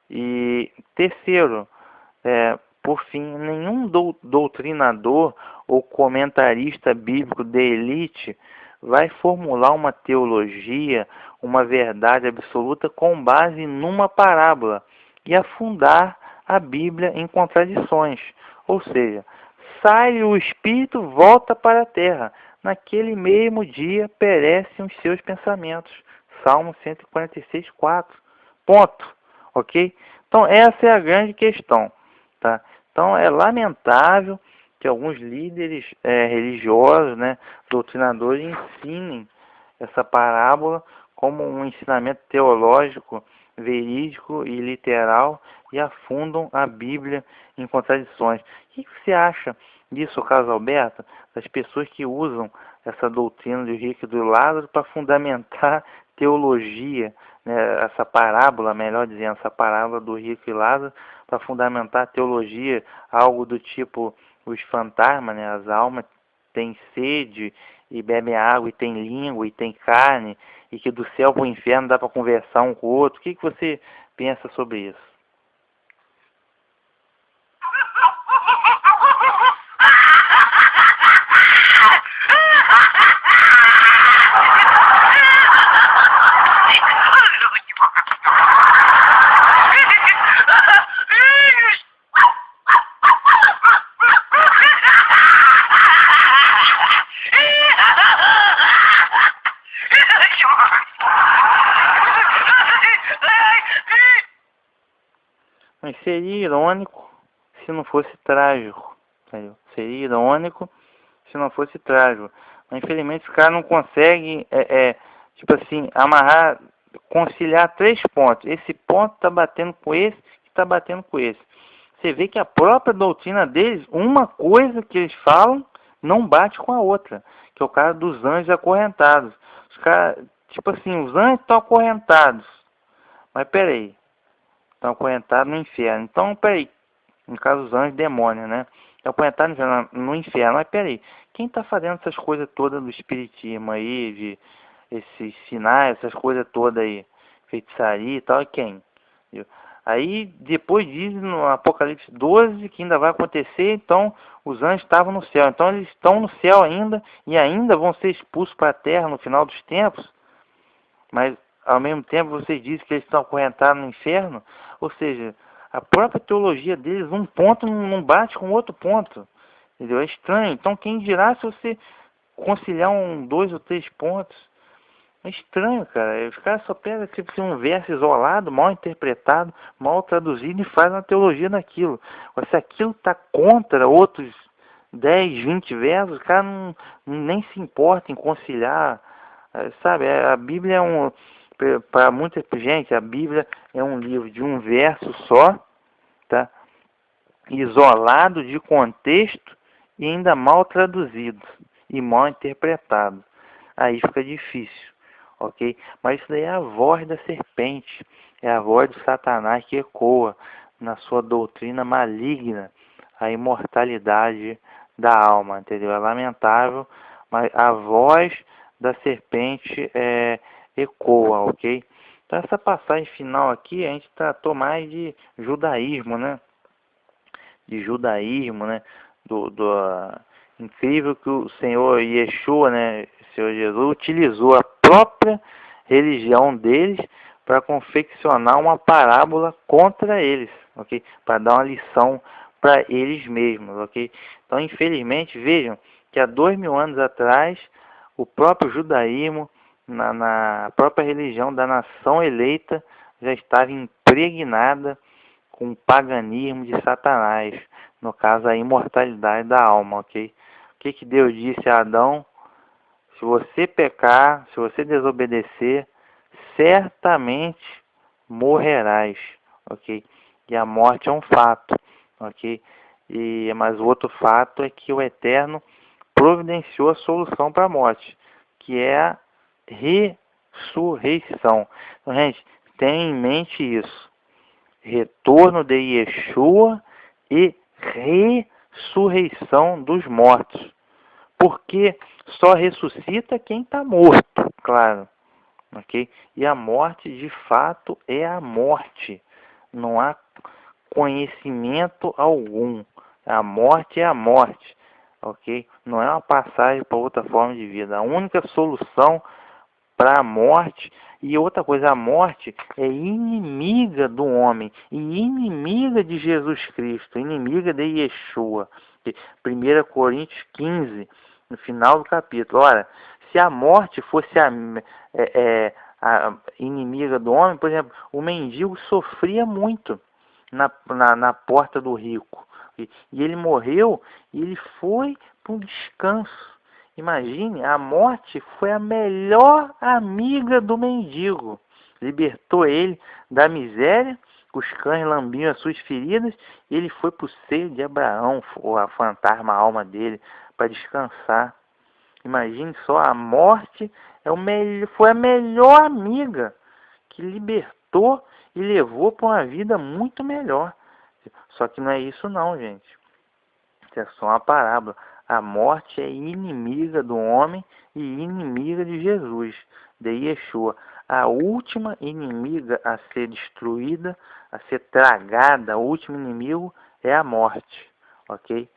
[SPEAKER 1] E terceiro, por fim, nenhum doutrinador ou comentarista bíblico de elite vai formular uma teologia, uma verdade absoluta com base numa parábola e afundar a Bíblia em contradições. Ou seja, sai o espírito, volta para a terra. Naquele mesmo dia perecem os seus pensamentos. Salmo 146, 4. Ponto. Ok? Então, essa é a grande questão. Tá? Então, é lamentável que alguns líderes religiosos, doutrinadores, ensinem essa parábola como um ensinamento teológico, verídico e literal e afundam a Bíblia em contradições. O que você acha disso, Carlos Alberto, das pessoas que usam essa doutrina do rico e do Lázaro para fundamentar teologia, essa parábola, melhor dizendo, essa parábola do rico e Lázaro, para fundamentar teologia, algo do tipo os fantasmas, as almas têm sede e bebem água e têm língua e têm carne, e que do céu para o inferno dá para conversar um com o outro. O que você pensa sobre isso? Mas seria irônico se não fosse trágico. Entendeu? Seria irônico se não fosse trágico. Mas infelizmente os caras não conseguem tipo assim, amarrar, conciliar 3 pontos. Esse ponto está batendo com esse, que está batendo com esse. Você vê que a própria doutrina deles, uma coisa que eles falam, não bate com a outra, que é o caso dos anjos acorrentados. Os caras, tipo assim, os anjos estão acorrentados, mas peraí, estão acorrentados no inferno. Então, peraí, no caso dos anjos, demônios, né? Estão acorrentados no inferno, mas peraí, quem está fazendo essas coisas todas do espiritismo aí, de esses sinais, essas coisas todas aí, feitiçaria e tal, é quem? Viu? Aí depois diz no Apocalipse 12 que ainda vai acontecer, então os anjos estavam no céu. Então eles estão no céu ainda e ainda vão ser expulsos para a terra no final dos tempos, mas ao mesmo tempo vocês dizem que eles estão acorrentados no inferno, ou seja, a própria teologia deles, um ponto não bate com outro ponto, entendeu? É estranho. Então quem dirá se você conciliar 2 ou 3 pontos? É estranho, cara. Os caras só pegam tipo, assim, um verso isolado, mal interpretado, mal traduzido e fazem uma teologia naquilo. Mas se aquilo está contra outros 10, 20 versos, o cara nem se importa em conciliar. Sabe, a Bíblia é para muita gente, a Bíblia é um livro de um verso só, tá? Isolado de contexto e ainda mal traduzido e mal interpretado. Aí fica difícil, ok? Mas isso daí é a voz da serpente, é a voz do Satanás que ecoa na sua doutrina maligna a imortalidade da alma, entendeu? É lamentável, mas a voz da serpente ecoa, ok? Então essa passagem final aqui, a gente tratou mais de judaísmo, né? Né? Incrível que o Senhor Yeshua, né? O Senhor Jesus utilizou a própria religião deles para confeccionar uma parábola contra eles, ok? Para dar uma lição para eles mesmos, ok? Então, infelizmente, vejam que há 2000 anos atrás, o próprio judaísmo, na própria religião da nação eleita, já estava impregnada com o paganismo de Satanás, no caso a imortalidade da alma, ok? O que Deus disse a Adão? Se você pecar, se você desobedecer, certamente morrerás, ok? E a morte é um fato, ok? Mas o outro fato é que o Eterno providenciou a solução para a morte, que é a ressurreição. Então, gente, tenha em mente isso. Retorno de Yeshua e ressurreição dos mortos. Porque só ressuscita quem está morto, claro. Ok? E a morte, de fato, é a morte. Não há conhecimento algum. A morte é a morte. Ok? Não é uma passagem para outra forma de vida. A única solução para a morte. E outra coisa, a morte é inimiga do homem e inimiga de Jesus Cristo, inimiga de Yeshua. 1 Coríntios 15, no final do capítulo. Ora, se a morte fosse a inimiga do homem, por exemplo, o mendigo sofria muito na porta do rico. E ele morreu e ele foi para um descanso. Imagine, a morte foi a melhor amiga do mendigo. Libertou ele da miséria, os cães lambiam as suas feridas, e ele foi para o seio de Abraão, o fantasma, a alma dele, para descansar. Imagine só, a morte foi a melhor amiga que libertou e levou para uma vida muito melhor. Só que não é isso não, gente. Isso é só uma parábola. A morte é inimiga do homem e inimiga de Jesus, de Yeshua. A última inimiga a ser destruída, a ser tragada, o último inimigo é a morte, ok?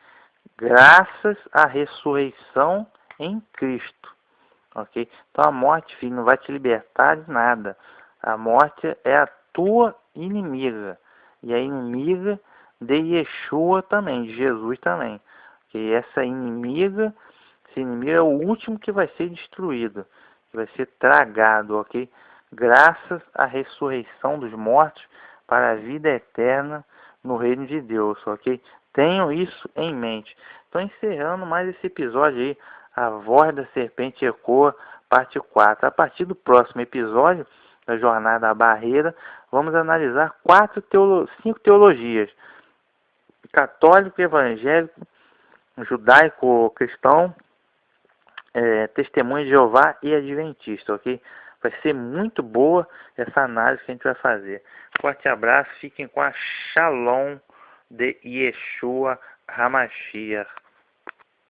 [SPEAKER 1] Graças à ressurreição em Cristo, ok? Então a morte, filho, não vai te libertar de nada. A morte é a tua inimiga e a inimiga de Yeshua também, de Jesus também. Que esse inimigo é o último que vai ser destruído, que vai ser tragado, ok? Graças à ressurreição dos mortos para a vida eterna no reino de Deus, ok? Tenham isso em mente. Então, encerrando mais esse episódio aí, a voz da serpente ecoa parte 4. A partir do próximo episódio da Jornada à Barreira, vamos analisar 5 teologias: católico, evangélico, judaico-cristão, testemunho de Jeová e adventista, ok? Vai ser muito boa essa análise que a gente vai fazer. Forte abraço, fiquem com a Shalom de Yeshua HaMashiach.